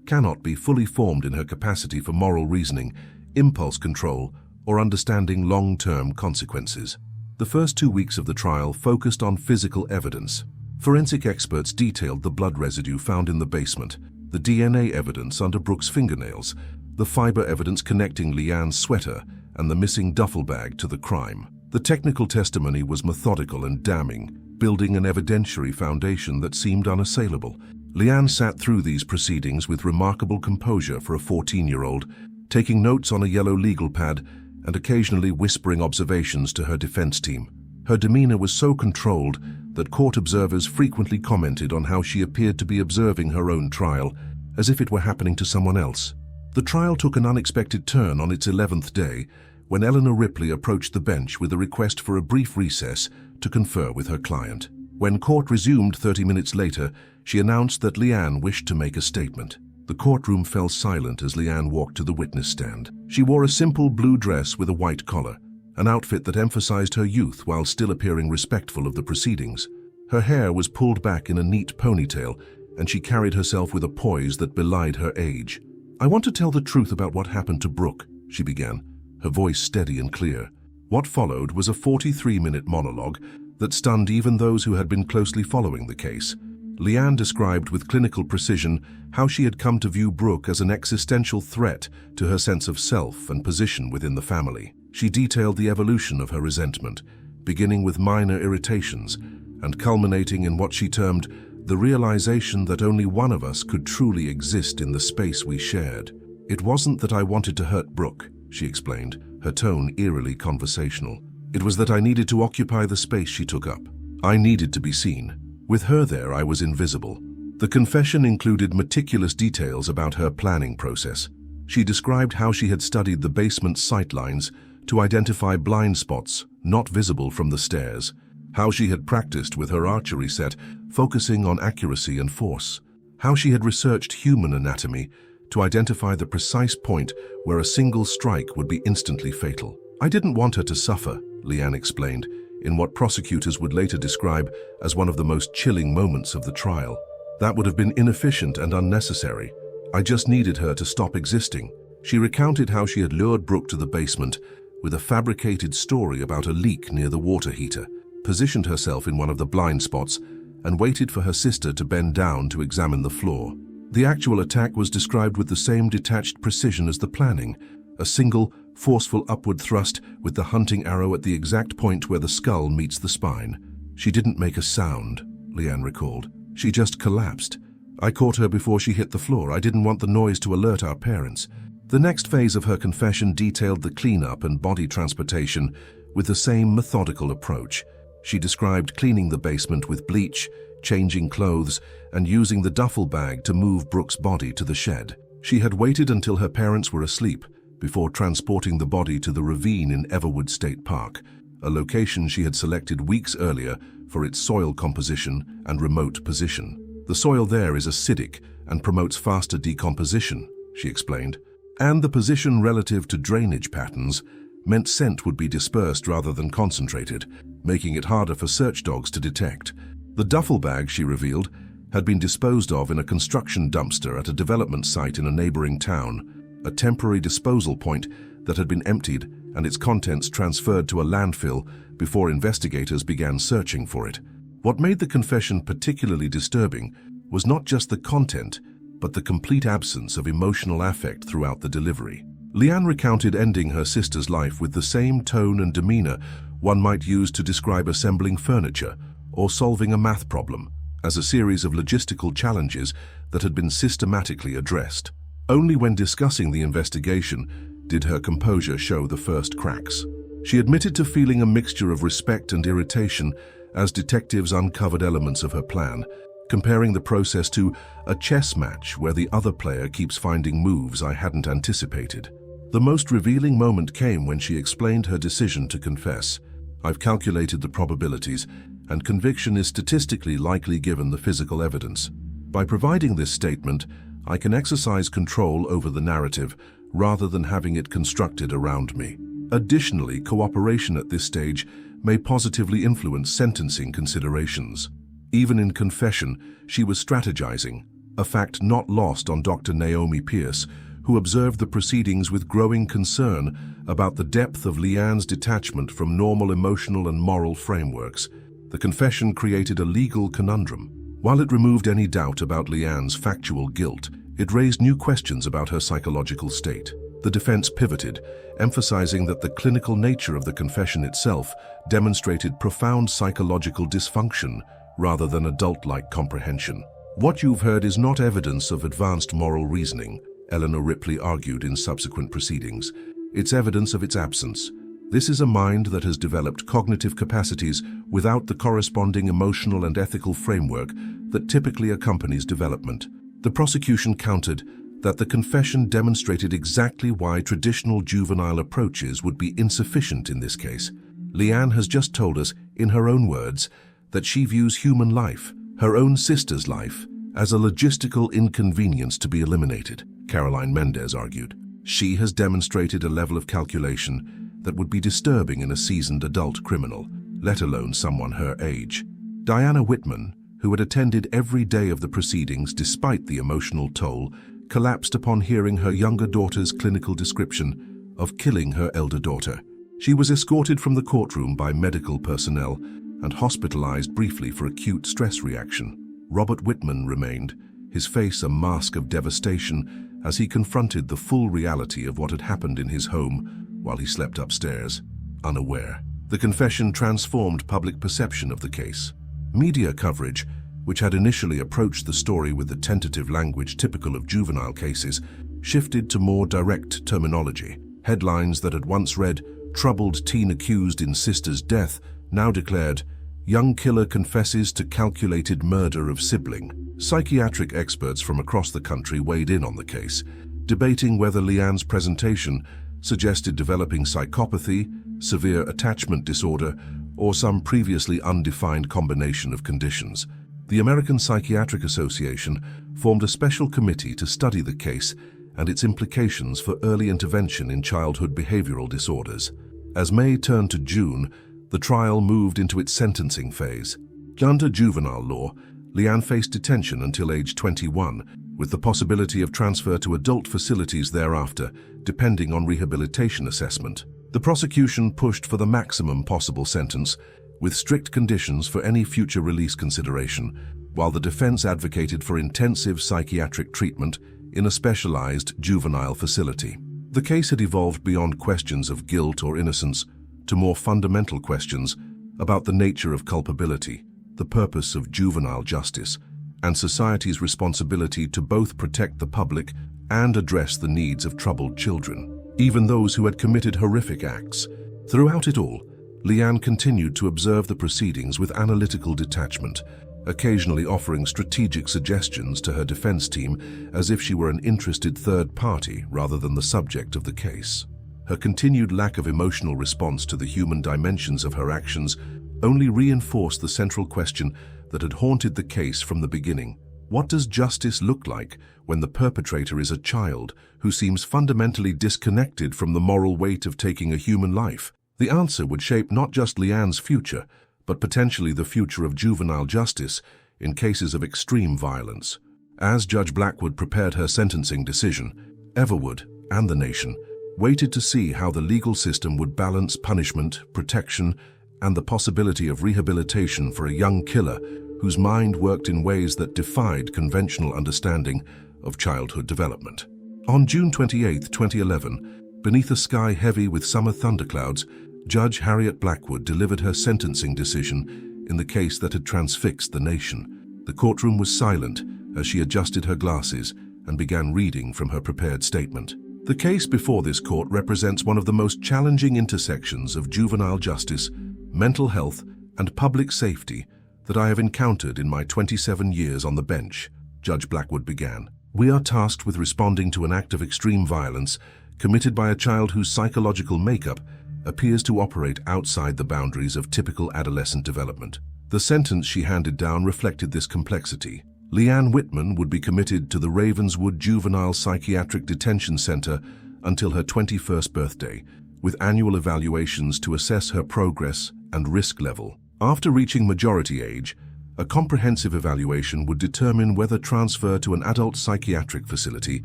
cannot be fully formed in her capacity for moral reasoning, impulse control, or understanding long-term consequences." The first 2 weeks of the trial focused on physical evidence. Forensic experts detailed the blood residue found in the basement, the DNA evidence under Brooke's fingernails, the fiber evidence connecting Leanne's sweater, and the missing duffel bag to the crime. The technical testimony was methodical and damning, building an evidentiary foundation that seemed unassailable. Leanne sat through these proceedings with remarkable composure for a 14-year-old, taking notes on a yellow legal pad and occasionally whispering observations to her defense team. Her demeanor was so controlled that court observers frequently commented on how she appeared to be observing her own trial, as if it were happening to someone else. The trial took an unexpected turn on its 11th day, when Eleanor Ripley approached the bench with a request for a brief recess to confer with her client. When court resumed 30 minutes later, she announced that Leanne wished to make a statement. The courtroom fell silent as Leanne walked to the witness stand. She wore a simple blue dress with a white collar, an outfit that emphasized her youth while still appearing respectful of the proceedings. Her hair was pulled back in a neat ponytail, and she carried herself with a poise that belied her age. "I want to tell the truth about what happened to Brooke," she began, her voice steady and clear. What followed was a 43-minute monologue that stunned even those who had been closely following the case. Leanne described with clinical precision how she had come to view Brooke as an existential threat to her sense of self and position within the family. She detailed the evolution of her resentment, beginning with minor irritations and culminating in what she termed the realization that only one of us could truly exist in the space we shared. "It wasn't that I wanted to hurt Brooke," she explained, her tone eerily conversational. "It was that I needed to occupy the space she took up. I needed to be seen. With her there, I was invisible." The confession included meticulous details about her planning process. She described how she had studied the basement's sightlines to identify blind spots not visible from the stairs, how she had practiced with her archery set, focusing on accuracy and force, how she had researched human anatomy to identify the precise point where a single strike would be instantly fatal. "I didn't want her to suffer," Leanne explained, in what prosecutors would later describe as one of the most chilling moments of the trial. "That would have been inefficient and unnecessary. I just needed her to stop existing." She recounted how she had lured Brooke to the basement with a fabricated story about a leak near the water heater, positioned herself in one of the blind spots, and waited for her sister to bend down to examine the floor. The actual attack was described with the same detached precision as the planning, a single, forceful upward thrust with the hunting arrow at the exact point where the skull meets the spine. She didn't make a sound, Leanne recalled. She just collapsed. I caught her before she hit the floor. I didn't want the noise to alert our parents. The next phase of her confession detailed the cleanup and body transportation with the same methodical approach. She described cleaning the basement with bleach, changing clothes, and using the duffel bag to move Brooke's body to the shed. She had waited until her parents were asleep before transporting the body to the ravine in Everwood State Park, a location she had selected weeks earlier for its soil composition and remote position. The soil there is acidic and promotes faster decomposition, she explained, and the position relative to drainage patterns meant scent would be dispersed rather than concentrated, making it harder for search dogs to detect. The duffel bag, she revealed, had been disposed of in a construction dumpster at a development site in a neighboring town, a temporary disposal point that had been emptied and its contents transferred to a landfill before investigators began searching for it. What made the confession particularly disturbing was not just the content, but the complete absence of emotional affect throughout the delivery. Leanne recounted ending her sister's life with the same tone and demeanor one might use to describe assembling furniture or solving a math problem, as a series of logistical challenges that had been systematically addressed. Only when discussing the investigation did her composure show the first cracks. She admitted to feeling a mixture of respect and irritation as detectives uncovered elements of her plan, comparing the process to a chess match where the other player keeps finding moves I hadn't anticipated. The most revealing moment came when she explained her decision to confess. I've calculated the probabilities, and conviction is statistically likely given the physical evidence. By providing this statement, I can exercise control over the narrative rather than having it constructed around me. Additionally, cooperation at this stage may positively influence sentencing considerations. Even in confession, she was strategizing, a fact not lost on Dr. Naomi Pierce, who observed the proceedings with growing concern about the depth of Leanne's detachment from normal emotional and moral frameworks. The confession created a legal conundrum. While it removed any doubt about Leanne's factual guilt, it raised new questions about her psychological state. The defense pivoted, emphasizing that the clinical nature of the confession itself demonstrated profound psychological dysfunction rather than adult-like comprehension. What you've heard is not evidence of advanced moral reasoning, Eleanor Ripley argued in subsequent proceedings. It's evidence of its absence. This is a mind that has developed cognitive capacities without the corresponding emotional and ethical framework that typically accompanies development. The prosecution countered that the confession demonstrated exactly why traditional juvenile approaches would be insufficient in this case. Leanne has just told us, in her own words, that she views human life, her own sister's life, as a logistical inconvenience to be eliminated, Caroline Mendez argued. She has demonstrated a level of calculation that would be disturbing in a seasoned adult criminal, let alone someone her age. Diana Whitman, who had attended every day of the proceedings despite the emotional toll, collapsed upon hearing her younger daughter's clinical description of killing her elder daughter. She was escorted from the courtroom by medical personnel and hospitalized briefly for acute stress reaction. Robert Whitman remained, his face a mask of devastation as he confronted the full reality of what had happened in his home while he slept upstairs, unaware. The confession transformed public perception of the case. Media coverage, which had initially approached the story with the tentative language typical of juvenile cases, shifted to more direct terminology. Headlines that had once read, "Troubled teen accused in sister's death," now declared, "Young killer confesses to calculated murder of sibling." Psychiatric experts from across the country weighed in on the case, debating whether Leanne's presentation suggested developing psychopathy, severe attachment disorder, or some previously undefined combination of conditions. The American Psychiatric Association formed a special committee to study the case and its implications for early intervention in childhood behavioral disorders. As May turned to June, the trial moved into its sentencing phase. Under juvenile law, Leanne faced detention until age 21, with the possibility of transfer to adult facilities thereafter, depending on rehabilitation assessment. The prosecution pushed for the maximum possible sentence, with strict conditions for any future release consideration, while the defense advocated for intensive psychiatric treatment in a specialized juvenile facility. The case had evolved beyond questions of guilt or innocence to more fundamental questions about the nature of culpability, the purpose of juvenile justice, and society's responsibility to both protect the public and address the needs of troubled children, even those who had committed horrific acts. Throughout it all, Leanne continued to observe the proceedings with analytical detachment, occasionally offering strategic suggestions to her defense team as if she were an interested third party rather than the subject of the case. Her continued lack of emotional response to the human dimensions of her actions only reinforced the central question that had haunted the case from the beginning. What does justice look like when the perpetrator is a child who seems fundamentally disconnected from the moral weight of taking a human life? The answer would shape not just Leanne's future, but potentially the future of juvenile justice in cases of extreme violence. As Judge Blackwood prepared her sentencing decision, Everwood and the nation waited to see how the legal system would balance punishment, protection, and the possibility of rehabilitation for a young killer whose mind worked in ways that defied conventional understanding of childhood development. On June 28, 2011, beneath a sky heavy with summer thunderclouds, Judge Harriet Blackwood delivered her sentencing decision in the case that had transfixed the nation. The courtroom was silent as she adjusted her glasses and began reading from her prepared statement. The case before this court represents one of the most challenging intersections of juvenile justice, mental health, and public safety that I have encountered in my 27 years on the bench, Judge Blackwood began. We are tasked with responding to an act of extreme violence committed by a child whose psychological makeup appears to operate outside the boundaries of typical adolescent development. The sentence she handed down reflected this complexity. Leanne Whitman would be committed to the Ravenswood Juvenile Psychiatric Detention Center until her 21st birthday, with annual evaluations to assess her progress and risk level. After reaching majority age, a comprehensive evaluation would determine whether transfer to an adult psychiatric facility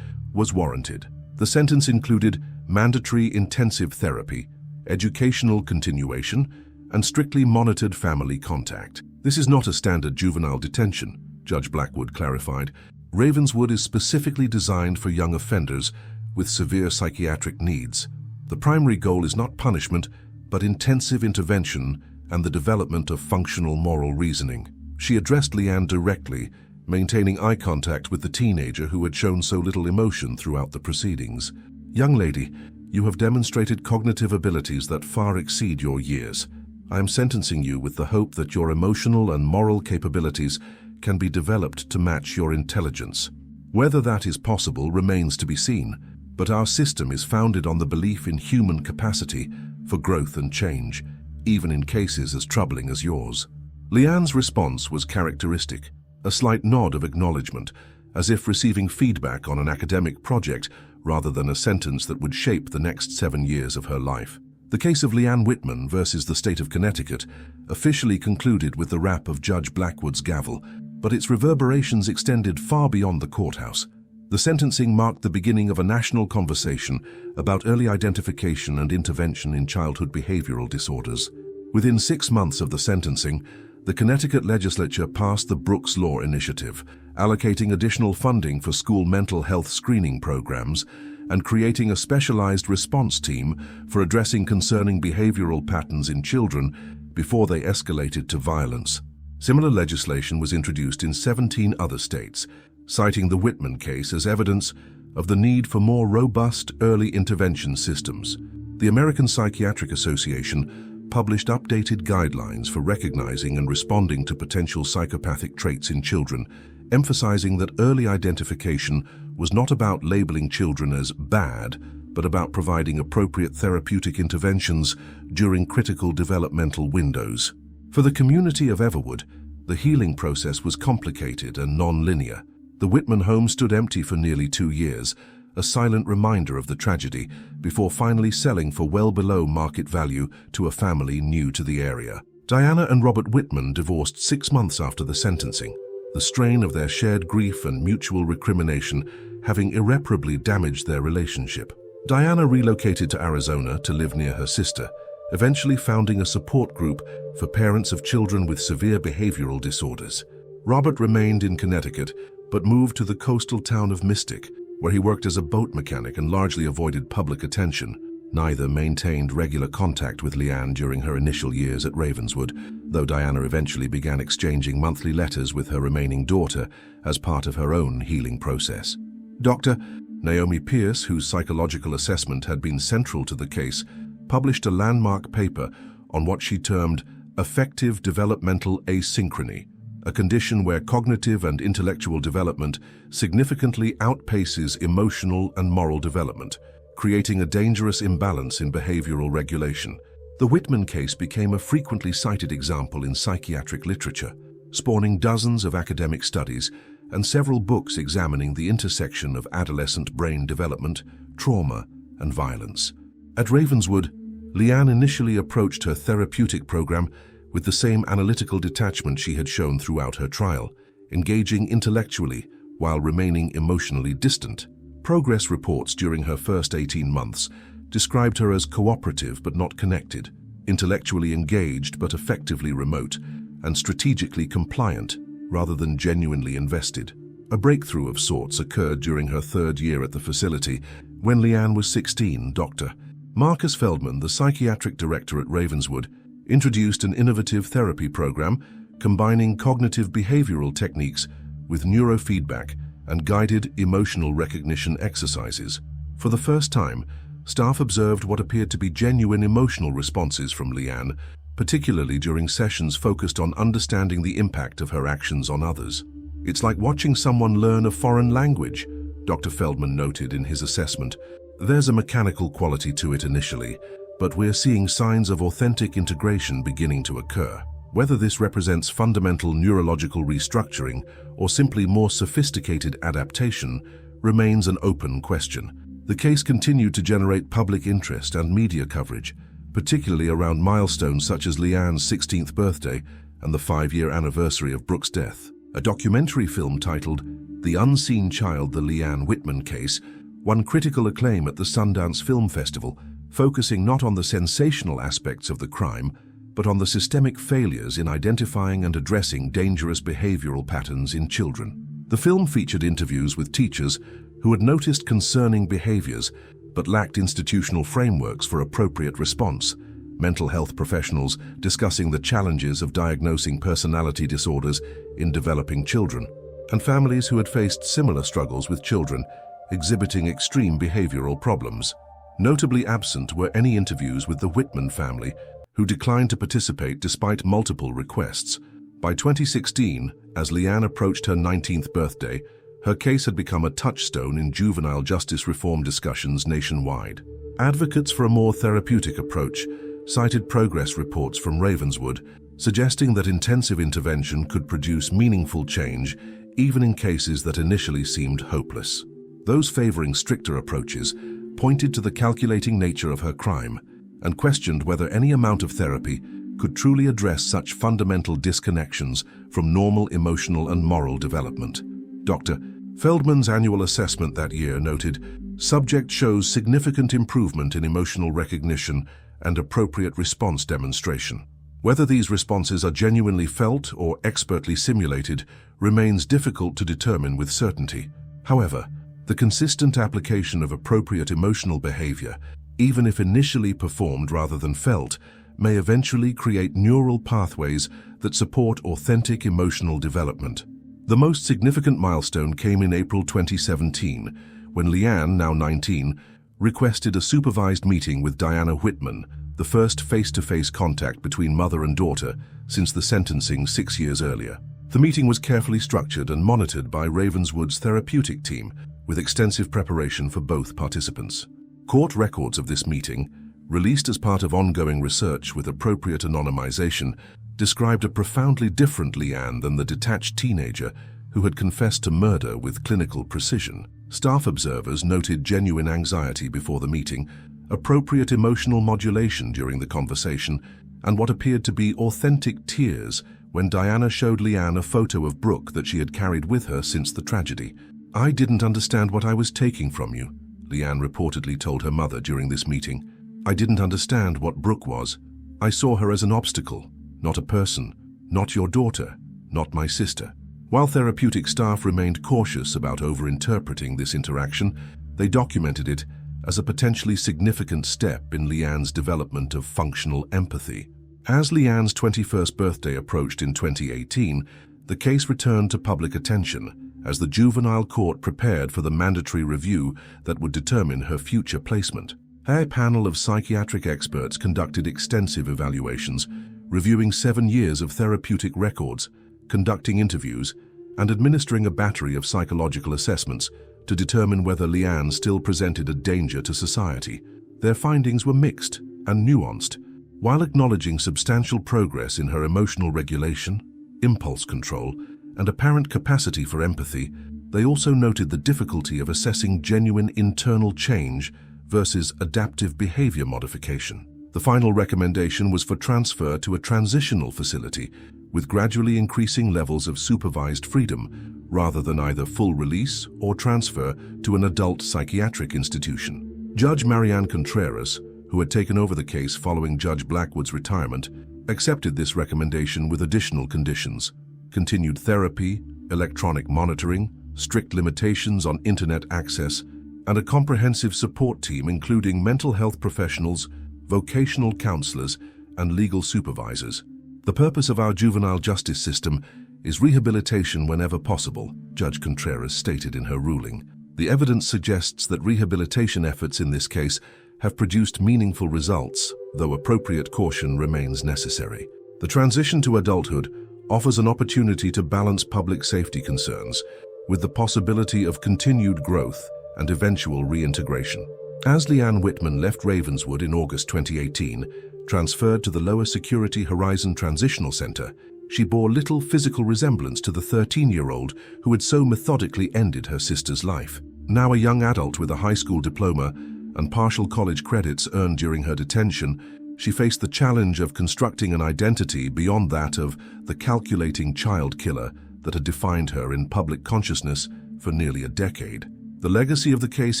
was warranted. The sentence included mandatory intensive therapy, educational continuation, and strictly monitored family contact. This is not a standard juvenile detention, Judge Blackwood clarified. Ravenswood is specifically designed for young offenders with severe psychiatric needs. The primary goal is not punishment, but intensive intervention and the development of functional moral reasoning. She addressed Leanne directly, maintaining eye contact with the teenager who had shown so little emotion throughout the proceedings. Young lady, you have demonstrated cognitive abilities that far exceed your years. I am sentencing you with the hope that your emotional and moral capabilities can be developed to match your intelligence. Whether that is possible remains to be seen, but our system is founded on the belief in human capacity for growth and change, even in cases as troubling as yours. Leanne's response was characteristic, a slight nod of acknowledgement, as if receiving feedback on an academic project rather than a sentence that would shape the next 7 years of her life. The case of Leanne Whitman versus the state of Connecticut officially concluded with the rap of Judge Blackwood's gavel, but its reverberations extended far beyond the courthouse. The sentencing marked the beginning of a national conversation about early identification and intervention in childhood behavioral disorders. Within 6 months of the sentencing, the Connecticut legislature passed the Brooks Law Initiative, allocating additional funding for school mental health screening programs and creating a specialized response team for addressing concerning behavioral patterns in children before they escalated to violence. Similar legislation was introduced in 17 other states, citing the Whitman case as evidence of the need for more robust early intervention systems. The American Psychiatric Association published updated guidelines for recognizing and responding to potential psychopathic traits in children, emphasizing that early identification was not about labeling children as bad, but about providing appropriate therapeutic interventions during critical developmental windows. For the community of Everwood, the healing process was complicated and non-linear. The Whitman home stood empty for nearly 2 years, a silent reminder of the tragedy, before finally selling for well below market value to a family new to the area. Diana and Robert Whitman divorced 6 months after the sentencing, the strain of their shared grief and mutual recrimination having irreparably damaged their relationship. Diana relocated to Arizona to live near her sister, eventually founding a support group for parents of children with severe behavioral disorders. Robert remained in Connecticut, but moved to the coastal town of Mystic, where he worked as a boat mechanic and largely avoided public attention. Neither maintained regular contact with Leanne during her initial years at Ravenswood, though Diana eventually began exchanging monthly letters with her remaining daughter as part of her own healing process. Dr. Naomi Pierce, whose psychological assessment had been central to the case, published a landmark paper on what she termed affective developmental asynchrony, a condition where cognitive and intellectual development significantly outpaces emotional and moral development, creating a dangerous imbalance in behavioral regulation. The Whitman case became a frequently cited example in psychiatric literature, spawning dozens of academic studies and several books examining the intersection of adolescent brain development, trauma, and violence. At Ravenswood, Leanne initially approached her therapeutic program with the same analytical detachment she had shown throughout her trial, engaging intellectually while remaining emotionally distant. Progress reports during her first 18 months described her as cooperative but not connected, intellectually engaged but effectively remote, and strategically compliant rather than genuinely invested. A breakthrough of sorts occurred during her third year at the facility when Leanne was 16. Dr. Marcus Feldman, the psychiatric director at Ravenswood, introduced an innovative therapy program combining cognitive behavioral techniques with neurofeedback and guided emotional recognition exercises. For the first time, staff observed what appeared to be genuine emotional responses from Leanne, particularly during sessions focused on understanding the impact of her actions on others. "It's like watching someone learn a foreign language," Dr. Feldman noted in his assessment. "There's a mechanical quality to it initially, but we're seeing signs of authentic integration beginning to occur. Whether this represents fundamental neurological restructuring or simply more sophisticated adaptation remains an open question." The case continued to generate public interest and media coverage, particularly around milestones such as Leanne's 16th birthday and the 5-year anniversary of Brooke's death. A documentary film titled The Unseen Child: The Leanne Whitman Case won critical acclaim at the Sundance Film Festival, focusing not on the sensational aspects of the crime, but on the systemic failures in identifying and addressing dangerous behavioral patterns in children. The film featured interviews with teachers who had noticed concerning behaviors but lacked institutional frameworks for appropriate response, mental health professionals discussing the challenges of diagnosing personality disorders in developing children, and families who had faced similar struggles with children exhibiting extreme behavioral problems. Notably absent were any interviews with the Whitman family, who declined to participate despite multiple requests. By 2016, as Leanne approached her 19th birthday, her case had become a touchstone in juvenile justice reform discussions nationwide. Advocates for a more therapeutic approach cited progress reports from Ravenswood, suggesting that intensive intervention could produce meaningful change even in cases that initially seemed hopeless. Those favoring stricter approaches pointed to the calculating nature of her crime and questioned whether any amount of therapy could truly address such fundamental disconnections from normal emotional and moral development. Dr. Feldman's annual assessment that year noted, "Subject shows significant improvement in emotional recognition and appropriate response demonstration. Whether these responses are genuinely felt or expertly simulated remains difficult to determine with certainty. However, the consistent application of appropriate emotional behavior, even if initially performed rather than felt, may eventually create neural pathways that support authentic emotional development." The most significant milestone came in April 2017, when Leanne, now 19, requested a supervised meeting with Diana Whitman, the first face-to-face contact between mother and daughter since the sentencing 6 years earlier. The meeting was carefully structured and monitored by Ravenswood's therapeutic team, with extensive preparation for both participants. Court records of this meeting, released as part of ongoing research with appropriate anonymization, described a profoundly different Leanne than the detached teenager who had confessed to murder with clinical precision. Staff observers noted genuine anxiety before the meeting, appropriate emotional modulation during the conversation, and what appeared to be authentic tears when Diana showed Leanne a photo of Brooke that she had carried with her since the tragedy. "I didn't understand what I was taking from you," Leanne reportedly told her mother during this meeting. "I didn't understand what Brooke was. I saw her as an obstacle, not a person, not your daughter, not my sister." While therapeutic staff remained cautious about overinterpreting this interaction, they documented it as a potentially significant step in Leanne's development of functional empathy. As Leanne's 21st birthday approached in 2018, the case returned to public attention as the juvenile court prepared for the mandatory review that would determine her future placement. A panel of psychiatric experts conducted extensive evaluations, reviewing 7 years of therapeutic records, conducting interviews, and administering a battery of psychological assessments to determine whether Leanne still presented a danger to society. Their findings were mixed and nuanced. While acknowledging substantial progress in her emotional regulation, impulse control, and apparent capacity for empathy, they also noted the difficulty of assessing genuine internal change versus adaptive behavior modification. The final recommendation was for transfer to a transitional facility with gradually increasing levels of supervised freedom, rather than either full release or transfer to an adult psychiatric institution. Judge Marianne Contreras, who had taken over the case following Judge Blackwood's retirement, accepted this recommendation with additional conditions: continued therapy, electronic monitoring, strict limitations on internet access, and a comprehensive support team including mental health professionals, vocational counselors, and legal supervisors. The purpose of our juvenile justice system is rehabilitation whenever possible, Judge Contreras stated in her ruling. The evidence suggests that rehabilitation efforts in this case have produced meaningful results, though appropriate caution remains necessary. The transition to adulthood offers an opportunity to balance public safety concerns with the possibility of continued growth and eventual reintegration. As Leanne Whitman left Ravenswood in August 2018, transferred to the Lower Security Horizon Transitional Center, she bore little physical resemblance to the 13-year-old who had so methodically ended her sister's life. Now a young adult with a high school diploma and partial college credits earned during her detention, she faced the challenge of constructing an identity beyond that of the calculating child killer that had defined her in public consciousness for nearly a decade. The legacy of the case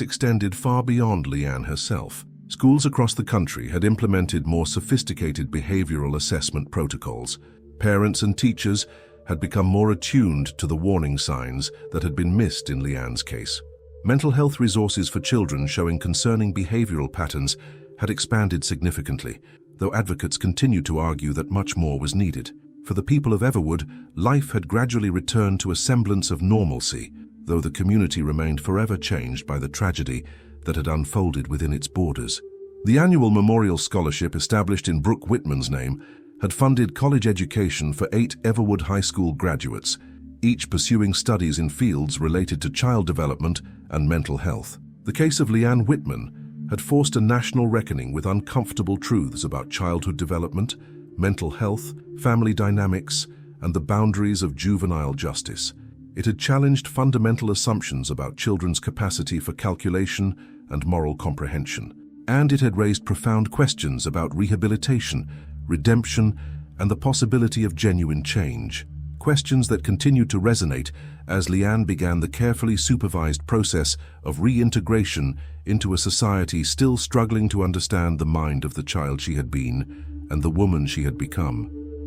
extended far beyond Leanne herself. Schools across the country had implemented more sophisticated behavioral assessment protocols. Parents and teachers had become more attuned to the warning signs that had been missed in Leanne's case. Mental health resources for children showing concerning behavioral patterns had expanded significantly, though advocates continued to argue that much more was needed. For the people of Everwood, life had gradually returned to a semblance of normalcy, though the community remained forever changed by the tragedy that had unfolded within its borders. The annual memorial scholarship established in Brooke Whitman's name had funded college education for 8 Everwood High School graduates, each pursuing studies in fields related to child development and mental health. The case of Leanne Whitman had forced a national reckoning with uncomfortable truths about childhood development, mental health, family dynamics, and the boundaries of juvenile justice. It had challenged fundamental assumptions about children's capacity for calculation and moral comprehension. And it had raised profound questions about rehabilitation, redemption, and the possibility of genuine change. Questions that continued to resonate as Leanne began the carefully supervised process of reintegration into a society still struggling to understand the mind of the child she had been and the woman she had become.